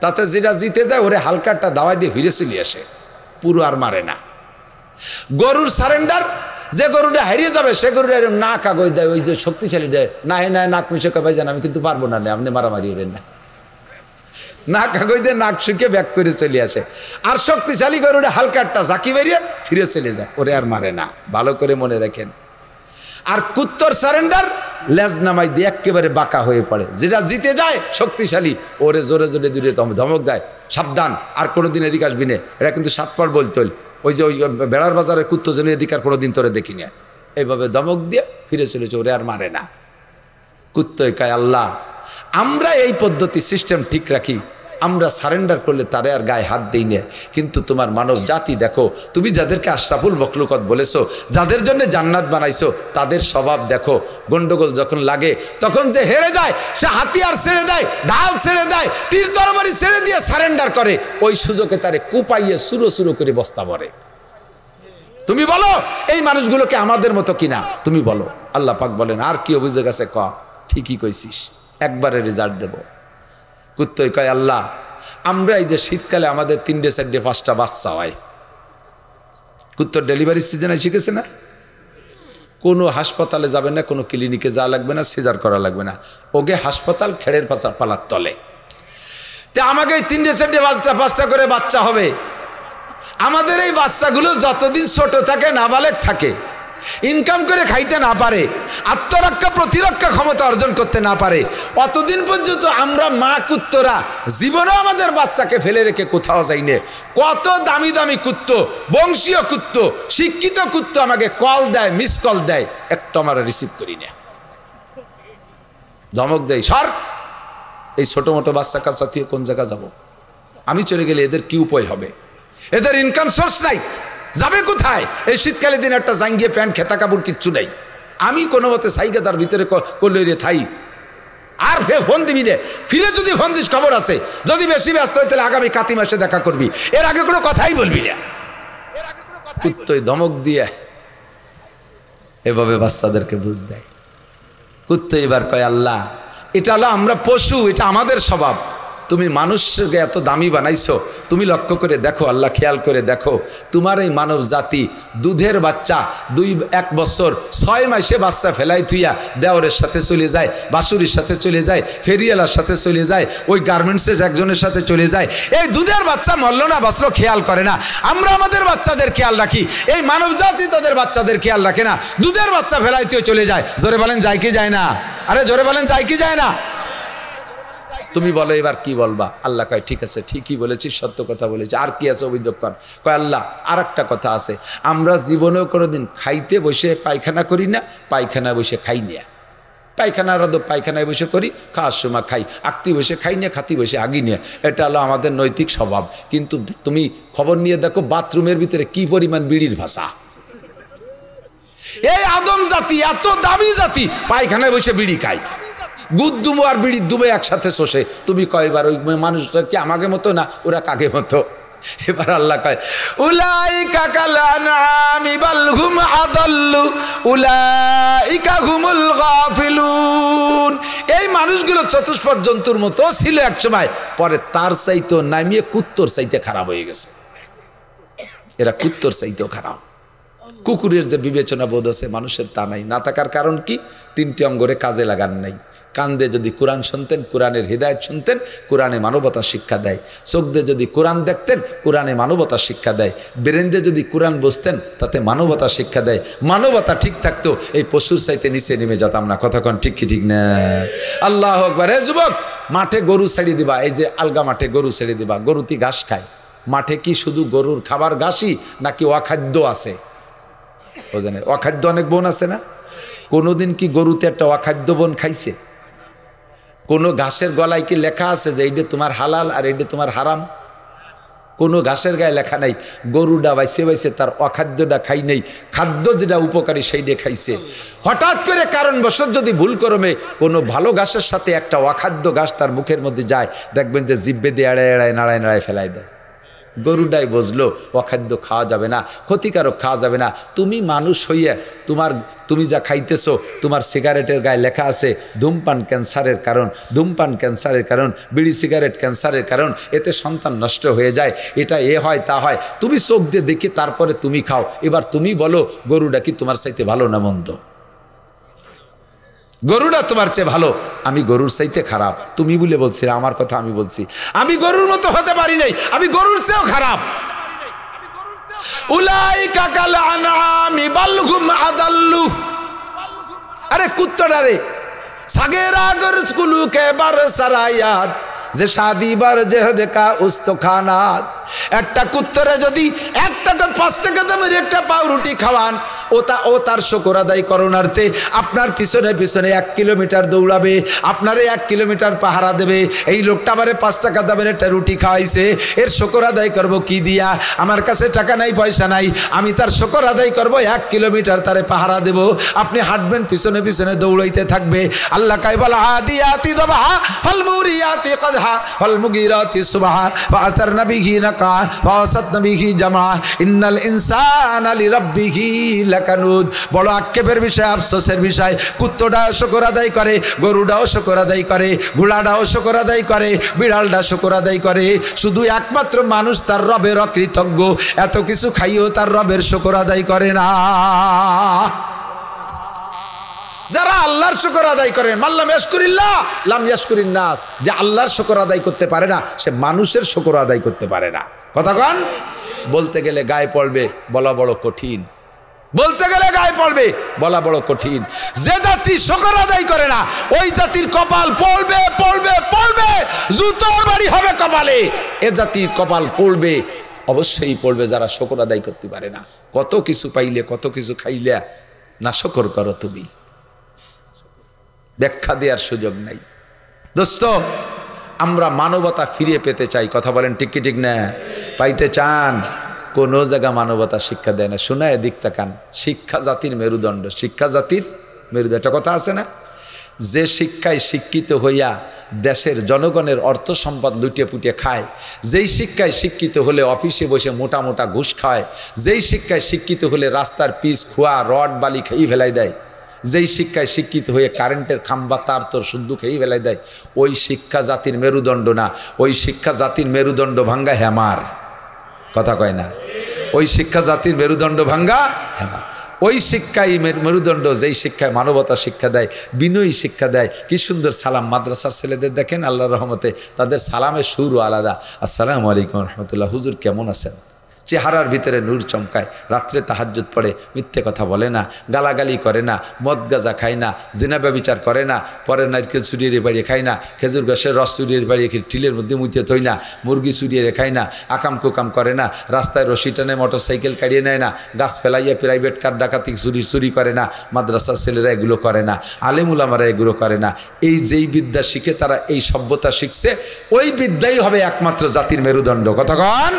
তাতে যেটা জিতে যায় ওরে হালকাটা দাওয়াই দিয়ে ফিরে চলে আসে, পুরো আর মারে না। গরুর সারেন্ডার, যে গরুটা হারিয়ে যাবে সে গরুটা না কাগজ দেয়, ওই যে শক্তিশালী দেয়, না নাক মিশে কবে জান আমি কিন্তু পারবো না, আপনি মারামারি হলেন না, না কাগজ দিয়ে নাক শুকিয়ে ব্যাক করে চলে আসে। আর শক্তিশালী গরুটা হালকাটা ঝাঁকি বেরিয়ে ফিরে চলে যায়, ওরে আর মারে না। ভালো করে মনে রাখেন। আর কুত্তর সারেন্ডার লেজ নামাই দিয়ে একেবারে বাঁকা হয়ে পড়ে, যেটা জিতে যায় শক্তিশালী ওরে জোরে জোরে দূরে ধমক দেয়, সাবধান আর কোনোদিন এদিকে আসবি না। এটা কিন্তু 7 পার বলতো, ওই যে ওই বেড়ার বাজারে কুত্তো যেন এদিকে আর কোনোদিন তোরে দেখি না, এইভাবে ধমক দিয়ে ফিরে চলেছে, ওরে আর মারে না। কুত্তই কয় আল্লাহ আমরা এই পদ্ধতি সিস্টেম ঠিক রাখি, আমরা সারেন্ডার করলে তারে আর গায়ে হাত দেই না। কিন্তু তোমার মানব জাতি দেখো, তুমি যাদেরকে আশরাফুল মখলুকাত বলেছো, যাদের জন্য জান্নাত বানাইছো, তাদের স্বভাব দেখো, গন্ডগোল যখন লাগে তখন যে হেরে যায় সে হাতিয়ার ছেড়ে দেয়, ঢাল ছেড়ে দেয়, তীর তরবারি ছেড়ে দিয়ে সারেন্ডার করে, ওই সুযোগে তারে কুপাইয়ে সুরো করে বস্তা ভরে। তুমি বলো এই মানুষগুলোকে আমাদের মতো কিনা? তুমি বলো। আল্লাহ পাক বলেন আর কি অভিযোগ আছে ক? ঠিকই কইছিস, একবারে রেজাল্ট দেব। কুত্তই কয় আল্লাহ আমরা এই যে শীতকালে আমাদের 3টে 4টে 5টা বাচ্চা হয়, কুত্তর ডেলিভারি সিজনে শিখেছে না, কোনো হাসপাতালে যাবে না, কোনো ক্লিনিকে যাওয়া লাগবে না, সিজার করা লাগবে না, ওকে হাসপাতাল খেড়ের পালার তলে। তে আমাকে এই 3টে 4টে 5টা করে বাচ্চা হবে। আমাদের এই বাচ্চাগুলো যতদিন ছোট থাকে, নাবালেগ থাকে, ইনকাম করে খাইতে না পারে, আত্মরক্ষা প্রতিরক্ষা ক্ষমতা অর্জন করতে না পারে, অতদিন পর্যন্ত আমরা মা কুত্তরা জীবনেও আমাদের বাচ্চাকে ফেলে রেখে কোথাও যাইনি। কত দামি দামি কুত্ত, বংশীয় কুত্ত, শিক্ষিত কুত্ত আমাকে কল দেয়, মিস কল দেয়, একটা আমরা রিসিভ করি না, ধমক দেয়, সর এই ছোট মোটো বাচ্চা কাচ্চা তুই কোন জায়গা যাব, আমি চলে গেলে এদের কি উপায় হবে, এদের ইনকাম সোর্স নাই, যাবে কোথায়, এই শীতকালে দিন একটা জাঙ্গিয়ে প্যান্ট খেতা কাপড় কিচ্ছু নেই, আমি কোনো মতে সাইকে তার ভিতরে করলে রে থাই, আর ফোন দিবি রে, ফিরে যদি ফোন দিস খবর আছে, যদি বেশি ব্যস্ত হয় তাহলে আগামী কাতি মাসে দেখা করবি, এর আগে কোনো কথাই বলবি না। কুত্তই ধমক দিয়ে এভাবে বাচ্চাদেরকে বুঝ দেয়। কুত্তো এবার কয় আল্লাহ এটা হলো আমরা পশু, এটা আমাদের স্বভাব, তুমি মানুষকে এত দামি বানাইছো, তুমি লক্ষ্য করে দেখো আল্লাহ, খেয়াল করে দেখো, তোমার এই মানব জাতি দুধের বাচ্চা 1 বছর 6 মাসে বাচ্চা ফেলাই থুইয়া দেওরের সাথে চলে যায়, বাসুরির সাথে চলে যায়, ফেরিয়ালার সাথে চলে যায়, ওই গার্মেন্টসের একজনের সাথে চলে যায়, এই দুধের বাচ্চা মরল না বাঁচলো খেয়াল করে না। আমরা আমাদের বাচ্চাদের খেয়াল রাখি, এই মানব জাতি তাদের বাচ্চাদের খেয়াল রাখে না, দুধের বাচ্চা ফেলাই থুয়ে চলে যায়। জোরে বলেন যায় কি যায় না? আরে জোরে বলেন যায় কি যায় না? তুমি বলো এবার কি বলবা? আল্লাহ কয় ঠিক আছে, ঠিকই বলেছি, সত্য কথা বলেছি, আর কি আছে অভিযোগ কর? কয় আল্লাহ আর একটা কথা আছে, আমরা জীবনেও কোনোদিন খাইতে বসে পায়খানা করি না, পায়খানায় বসে খাই না, পায়খানার আদব পায়খানায় বসে করি, খাওয়ার সময় খাই, আঁকতি বসে খাই না, খাতি বসে আগি নিয়ে, এটা হলো আমাদের নৈতিক স্বভাব। কিন্তু তুমি খবর নিয়ে দেখো বাথরুমের ভিতরে কি পরিমাণ বিড়ির ভাষা। এই আদম জাতি এত দামি জাতি পায়খানায় বসে বিড়ি খায়, গুদ দুমো আর বিড়ি দুবে একসাথে শোষে। তুমি কয়বার ওই মানুষটা কি আমাকে মতো না ওরা কাকে মতো? এবার আল্লাহ কয় উলাইকা কাল আনআমি বাল হুম আদাল্লু উলাইকা হুমুল গাফিলুন। এই মানুষগুলো চতুষ্পদ জন্তুর মতো ছিল এক সময়, পরে তার চাইতেও নামিয়ে কুত্তর চাইতে খারাপ হয়ে গেছে। এরা কুত্তর চাইতেও খারাপ। কুকুরের যে বিবেচনা বোধ আছে মানুষের তা নাই। না থাকার কারণ কি? 3টি অঙ্গরে কাজে লাগান নাই। কান্দে যদি কোরআন শুনতেন, কোরআনের হৃদায়ত শুনতেন, কোরআনে মানবতার শিক্ষা দেয়। চোখ দিয়ে যদি কোরআন দেখতেন, কোরআনে মানবতার শিক্ষা দেয়। ব্রেন দিয়ে যদি কোরআন বসতেন, তাতে মানবতার শিক্ষা দেয়। মানবতা ঠিক থাকতো, এই পশুর চাইতে নিচে নেমে যেতাম না। কতক্ষণ ঠিক কি ঠিক না? আল্লাহু আকবার। হে যুবক, মাঠে গরু ছেড়ে দিবা, এই যে আলগা মাঠে গরু ছেড়ে দিবা, গরুটি ঘাস খায়। মাঠে কি শুধু গরুর খাবার ঘাসই নাকি অখাদ্য আছে? ও জানে অখাদ্য অনেক বন আছে না? কোনোদিন কি গরুতে একটা অখাদ্য বন খাইছে? কোনো ঘাসের গলায় কি লেখা আছে যে এইটা তোমার হালাল আর এইটা তোমার হারাম? কোনো ঘাসের গায়ে লেখা নাই। গরুটা বাইসে বাইসে তার অখাদ্যটা খাই নেই, খাদ্য যেটা উপকারী সেইটা খাইছে। হঠাৎ করে কারণবশত যদি ভুল করমে কোনো ভালো ঘাসের সাথে একটা অখাদ্য ঘাস তার মুখের মধ্যে যায়, দেখবেন যে জিব্বে দিয়ে এড়ায় এড়ায় নাড়ায় নাড়ায় ফেলাই দেয়। গরুটাই বুঝলো অখাদ্য খাওয়া যাবে না, ক্ষতিকারক খাওয়া যাবে না। তুমি মানুষ হইয়া তুমি যা খাইতেছো, তোমার সিগারেটের গায়ে লেখা আছে ধূমপান ক্যান্সারের কারণ, ধূমপান ক্যান্সারের কারণ, বিড়ি সিগারেট ক্যান্সারের কারণ, এতে সন্তান নষ্ট হয়ে যায়, এটা এ হয় তা হয়। তুমি চোখ দিয়ে দেখে তারপরে তুমি খাও। এবার তুমি বলো গরুটা কি তোমার চাইতে ভালো না মন্দ? গরুটা তোমার চেয়ে ভালো, আমি গরুর চাইতে খারাপ। তুমি বলে বলছি, আমার কথা আমি বলছি। আমি গরুর মতো হতে পারি নাই, আমি গরুর চেয়েও খারাপ। উলাইকা কাল আনআমি বাল হুম আদাল্লু। আরে কুত্তাটা রে, সাগেরা গরজকুলু কে বার সারায়াত যে শাদি বার জেহদ কা উস্তখানাত। একটা কুত্তরে যদি 1 টাকা 5 টাকা দামের একটা পাউরুটি খাওয়ান, ও তার শুকর আদায় করণার্থে আপনার পিছনে পিছনে 1 কিলোমিটার দৌড়াবে, আপনারে 1 কিলোমিটার পাহারা দেবে। এই লোকটা আবারে 5 টাকা দামের একটা রুটি খাওয়াইছে, এর শুকর আদায় করব কি দিয়া? আমার কাছে টাকা নাই, পয়সা নাই, আমি তার শুকর আদায় করব, 1 কিলোমিটার তারে পাহারা দেব। আপনি হাঁটবেন, পিছনে পিছনে দৌড়াইতে থাকবে। আল্লাহ কাই বলা আদিয়াতি দবহা ফাল মুরিয়াতি কদহা ফাল মুগিরাতি সুবহা ফাতারনা বিহি নাকা ফাসাতনা বিহি জামা ইন্নাল ইনসানা লিরাব্বিহি লাকানুদ। বড় আক্ষেপের বিষয়, আফসোসের বিষয়। কুত্তটাও শুকর আদায় করে, গরুটাও শুকর আদায় করে, ঘোড়াটাও শুকর আদায় করে, বিড়ালটা শুকর আদায় করে। শুধু একমাত্র মানুষ তার রবের অকৃতজ্ঞ, এত কিছু খাইও তার রবের শুকর আদায় করে না। যারা আল্লাহর শুকর আদায় করে, মাল্লাম ইয়াশকুরিল্লাহ লাম ইয়াশকুরিন নাস, যে আল্লাহর শুকর আদায় করতে পারে না, সে মানুষের শুকর আদায় করতে পারে না। কথা কন? বলতে গেলে গায়ে পড়বে, বলা বড় কঠিন। বলতে গেলে গায়ে পড়বে, বলা বড় কঠিন। যে জাতি শুকর আদায় করে না ওই জাতির কপাল পড়বে পড়বে পড়বে, জুতোর বাড়ি হবে কপালে। এ জাতির কপাল পড়বে, অবশ্যই পড়বে যারা শুকর আদায় করতে পারে না। কত কিছু পাইলে, কত কিছু খাইলে না শুকর করো তুমি, ব্যাখ্যা দেওয়ার সুযোগ নাই। দোস্ত, আমরা মানবতা ফিরিয়ে পেতে চাই, কথা বলেন ঠিক কি ঠিক না? পাইতে চান? কোনো জায়গা মানবতা শিক্ষা দেয় না। শোনা এদিক তাকান, শিক্ষা জাতির মেরুদণ্ড, শিক্ষা জাতির মেরুদণ্ড। একটা কথা আছে না, যে শিক্ষায় শিক্ষিত হইয়া দেশের জনগণের অর্থ সম্পদ লুটিয়ে পুটিয়ে খায়, যেই শিক্ষায় শিক্ষিত হলে অফিসে বসে মোটা মোটা ঘুষ খায়, যেই শিক্ষায় শিক্ষিত হলে রাস্তার পিচ খোয়া রড বালি খেয়ে ফেলাই দেয়, যেই শিক্ষায় শিক্ষিত হয়ে কারেন্টের খাম্বা তার তোর শুদ্ধ খেয়ে ফেলাই দেয়, ওই শিক্ষা জাতির মেরুদণ্ড না। ওই শিক্ষা জাতির মেরুদণ্ড ভাঙ্গা হ্যামার, কথা কয় না? ওই শিক্ষা জাতির মেরুদণ্ড ভাঙ্গা হ্যামার। ওই শিক্ষাই মেরুদণ্ড, যেই শিক্ষায় মানবতা শিক্ষা দেয়, বিনয়ী শিক্ষা দেয়। কি সুন্দর সালাম মাদ্রাসার ছেলেদের দেখেন, আল্লাহর রহমতে তাদের সালামের সুরও আলাদা। আসসালামু আলাইকুম রহমতুল্লাহ, হুজুর কেমন আছেন? চেহারার ভিতরে নূর চমকায়। রাত্রে তাহাজ্জুদ পড়ে, মিথ্যে কথা বলে না, গালাগালি করে না, মদ গাঁজা খায় না, জিনা ব্যভিচার করে না, পরের নারকেল চুরিয়ে বাড়িয়ে খায় না, খেজুর গাছের রস চুরিয়ে বাড়িয়ে টিলের মধ্যে মুইতে থই না, মুরগি চুরিয়ে খায় না, আকাম কুকাম করে না, রাস্তায় রশি টানে মোটর সাইকেল কাড়িয়ে নেয় না, গাছ ফেলাইয়া প্রাইভেট কার ডাকাতি চুরি করে না। মাদ্রাসার ছেলেরা এগুলো করে না, আলেম উলামারা এগুলো করে না। এই যেই বিদ্যা শিখে তারা এই সভ্যতা শিখছে, ওই বিদ্যাই হবে একমাত্র জাতির মেরুদণ্ড, কথা কন?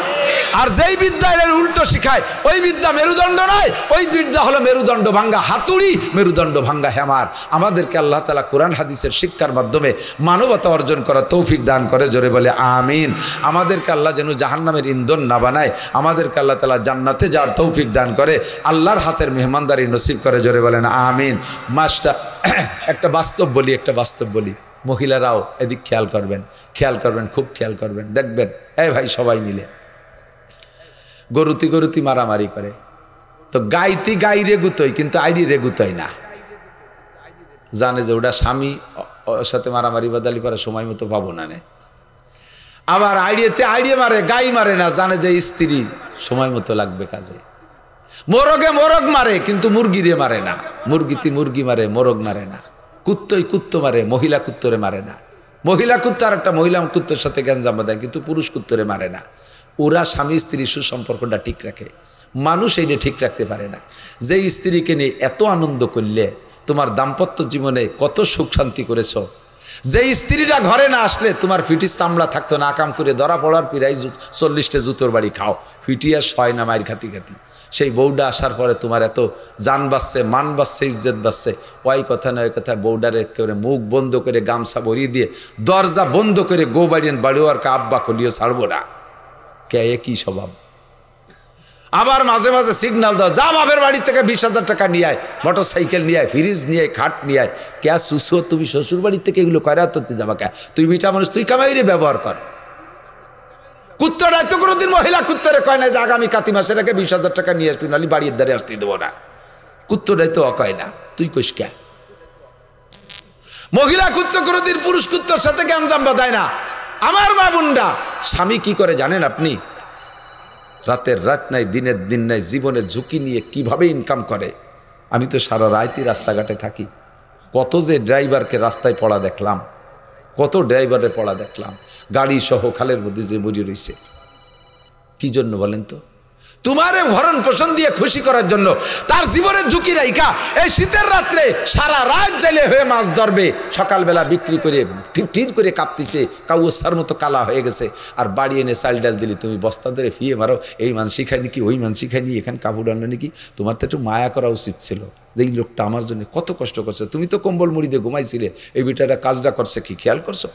আর যেই বিদ্যা এর উল্টো শিখায় ওই বিদ্যা মেরুদণ্ড নয়, ওই বিদ্যা হলো মেরুদণ্ড ভাঙ্গা হাতুড়ি, মেরুদণ্ড ভাঙ্গা হ্যামার। আমাদেরকে আল্লাহ তাআলা কোরআন হাদিসের শিক্ষার মাধ্যমে মানবতা অর্জন করার তৌফিক দান করে, জোরে বলে আমিন। আমাদেরকে আল্লাহ যেন জাহান্নামের ইন্ধন না বানায়, আমাদেরকে আল্লাহ তাআলা জান্নাতে যাওয়ার তৌফিক দান করে, আল্লাহর হাতের মেহমানদারি নসিব করে, জোরে বলেন আমিন। মাস্টার একটা বাস্তব বলি, মহিলারাও এদিক খেয়াল করবেন, খুব খেয়াল করবেন। দেখবেন এই ভাই সবাই মিলে গরুতি মারামারি করে, তো গাইরে গুতোয় কিন্তু আইডি রে গুতোয় না। জানে যে ওটা স্বামী সাথে মারামারি বাদালি করে সময় মতো পাবো না নে। আবার আইডিয়ে মারে, গাই মারে না, জানে যে স্ত্রী সময় মতো লাগবে কাজে। মোরগ মারে কিন্তু মুরগিরে মারে না, মুরগি মারে, মোরগ মারে না। কুত্তো মারে, মহিলা কুত্তরে মারে না। মহিলা কুত্তো আর একটা মহিলা কুত্তোর সাথে গ্যাঞ্জাম দেয় কিন্তু পুরুষ কুত্তরে মারে না। ওরা স্বামী স্ত্রী সুসম্পর্কটা ঠিক রাখে, মানুষ এইটা ঠিক রাখতে পারে না। যে স্ত্রীকে নিয়ে এত আনন্দ করলে তোমার দাম্পত্য জীবনে কত সুখ শান্তি করেছ, যে স্ত্রীরা ঘরে না আসলে তোমার ফিটিস চামড়া থাকতো না, আকাম করে ধরা পড়ার পিড়াই 40টা জুতোর বাড়ি খাও, ফিটিয়া শয় না মায়ের খাতি সেই বউডা আসার পরে তোমার এত জান বাঁচছে, মান বাঁচছে, ইজ্জত বাঁচছে। ওই কথা নয় কথা, বউডারে করে মুখ বন্ধ করে গামছা ভরিয়ে দিয়ে দরজা বন্ধ করে গো বাড়িয়েন বাড়িওয়ার আব্বা কলিও ছাড়বো না। কে কি স্বভাব? আবার মাঝে মাঝে সিগন্যাল দাও, যা বাপের বাড়ি থেকে 20,000 টাকা নিয়ে আয়, মোটর সাইকেল নিয়ে আয়, ফ্রিজ নিয়ে আয়, খাট নিয়ে আয়। কে সুসো তুমি শ্বশুর বাড়ির থেকে এগুলো কয়রা তুই যাবা? কে তুই মিঠা মানুষ, তুই কামাইরে ব্যবহার কর। কুত্তরা তো কোনোদিন মহিলা কুত্তরে কয় না যে আগামী কাতি মাসের আগে 20,000 টাকা নিয়ে আসবি, নাহলে বাড়ির দ্বারে আসতে দেবো না। কুত্তরাই তো অকয় না, তুই কইস কে? মহিলা কুত্ত কোনোদিন পুরুষ কুত্তর সাথে গ্যাঞ্জাম বাঁধায় না। আমার মা বোনরা, স্বামী কি করে জানেন আপনি? রাতের রাত নাই, দিনের দিন নাই, জীবনের ঝুঁকি নিয়ে কিভাবে ইনকাম করে। আমি তো সারা রাতই রাস্তাঘাটে থাকি, কত যে ড্রাইভারকে রাস্তায় পড়া দেখলাম, কত ড্রাইভারের পড়া দেখলাম, গাড়ি সহ খালের মধ্যে যে মরি রয়েছে। কি জন্য বলেন তো? তোমারে ভরণ পোষণ দিয়ে খুশি করার জন্য তার জীবনের ঝুঁকি রাইখা এই শীতের রাত্রে সারা রাত জেলে হয়ে মাছ ধরবে, সকালবেলা বিক্রি করে ঠিক করে কাঁপতিছে, কাউসার মতো কালা হয়ে গেছে। আর বাড়ি এনে চাল ডাল দিলি তুমি বস্তা ধরে ফিয়ে মারো, এই মান শিখায় নাকি, ওই মান শিখায় নি, এখানে কাপড় আনলো নাকি। তোমার তো একটু মায়া করা উচিত ছিল যে এই লোকটা আমার জন্য কত কষ্ট করছে। তুমি তো কম্বল মুড়ি দিয়ে ঘুমাইছিলে, এই বেটাটা কাজটা করছে কি খেয়াল করছো?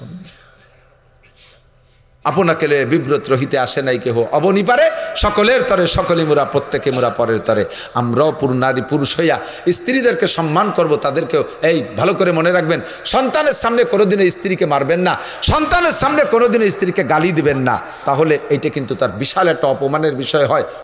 আপনাকে বিব্রত রহিতে আসে নাই কেহ, অবনি পারে সকলের তরে, সকলে মোরা প্রত্যেকে মোরা পরের তরে। আমরাও নারী পুরুষ হইয়া স্ত্রীদেরকে সম্মান করব, তাদেরকেও এই ভালো করে মনে রাখবেন, সন্তানের সামনে কোনোদিনও স্ত্রীকে মারবেন না, সন্তানের সামনে কোনোদিনও স্ত্রীকে গালি দিবেন না, তাহলে এইটা কিন্তু তার বিশাল একটা অপমানের বিষয় হয়।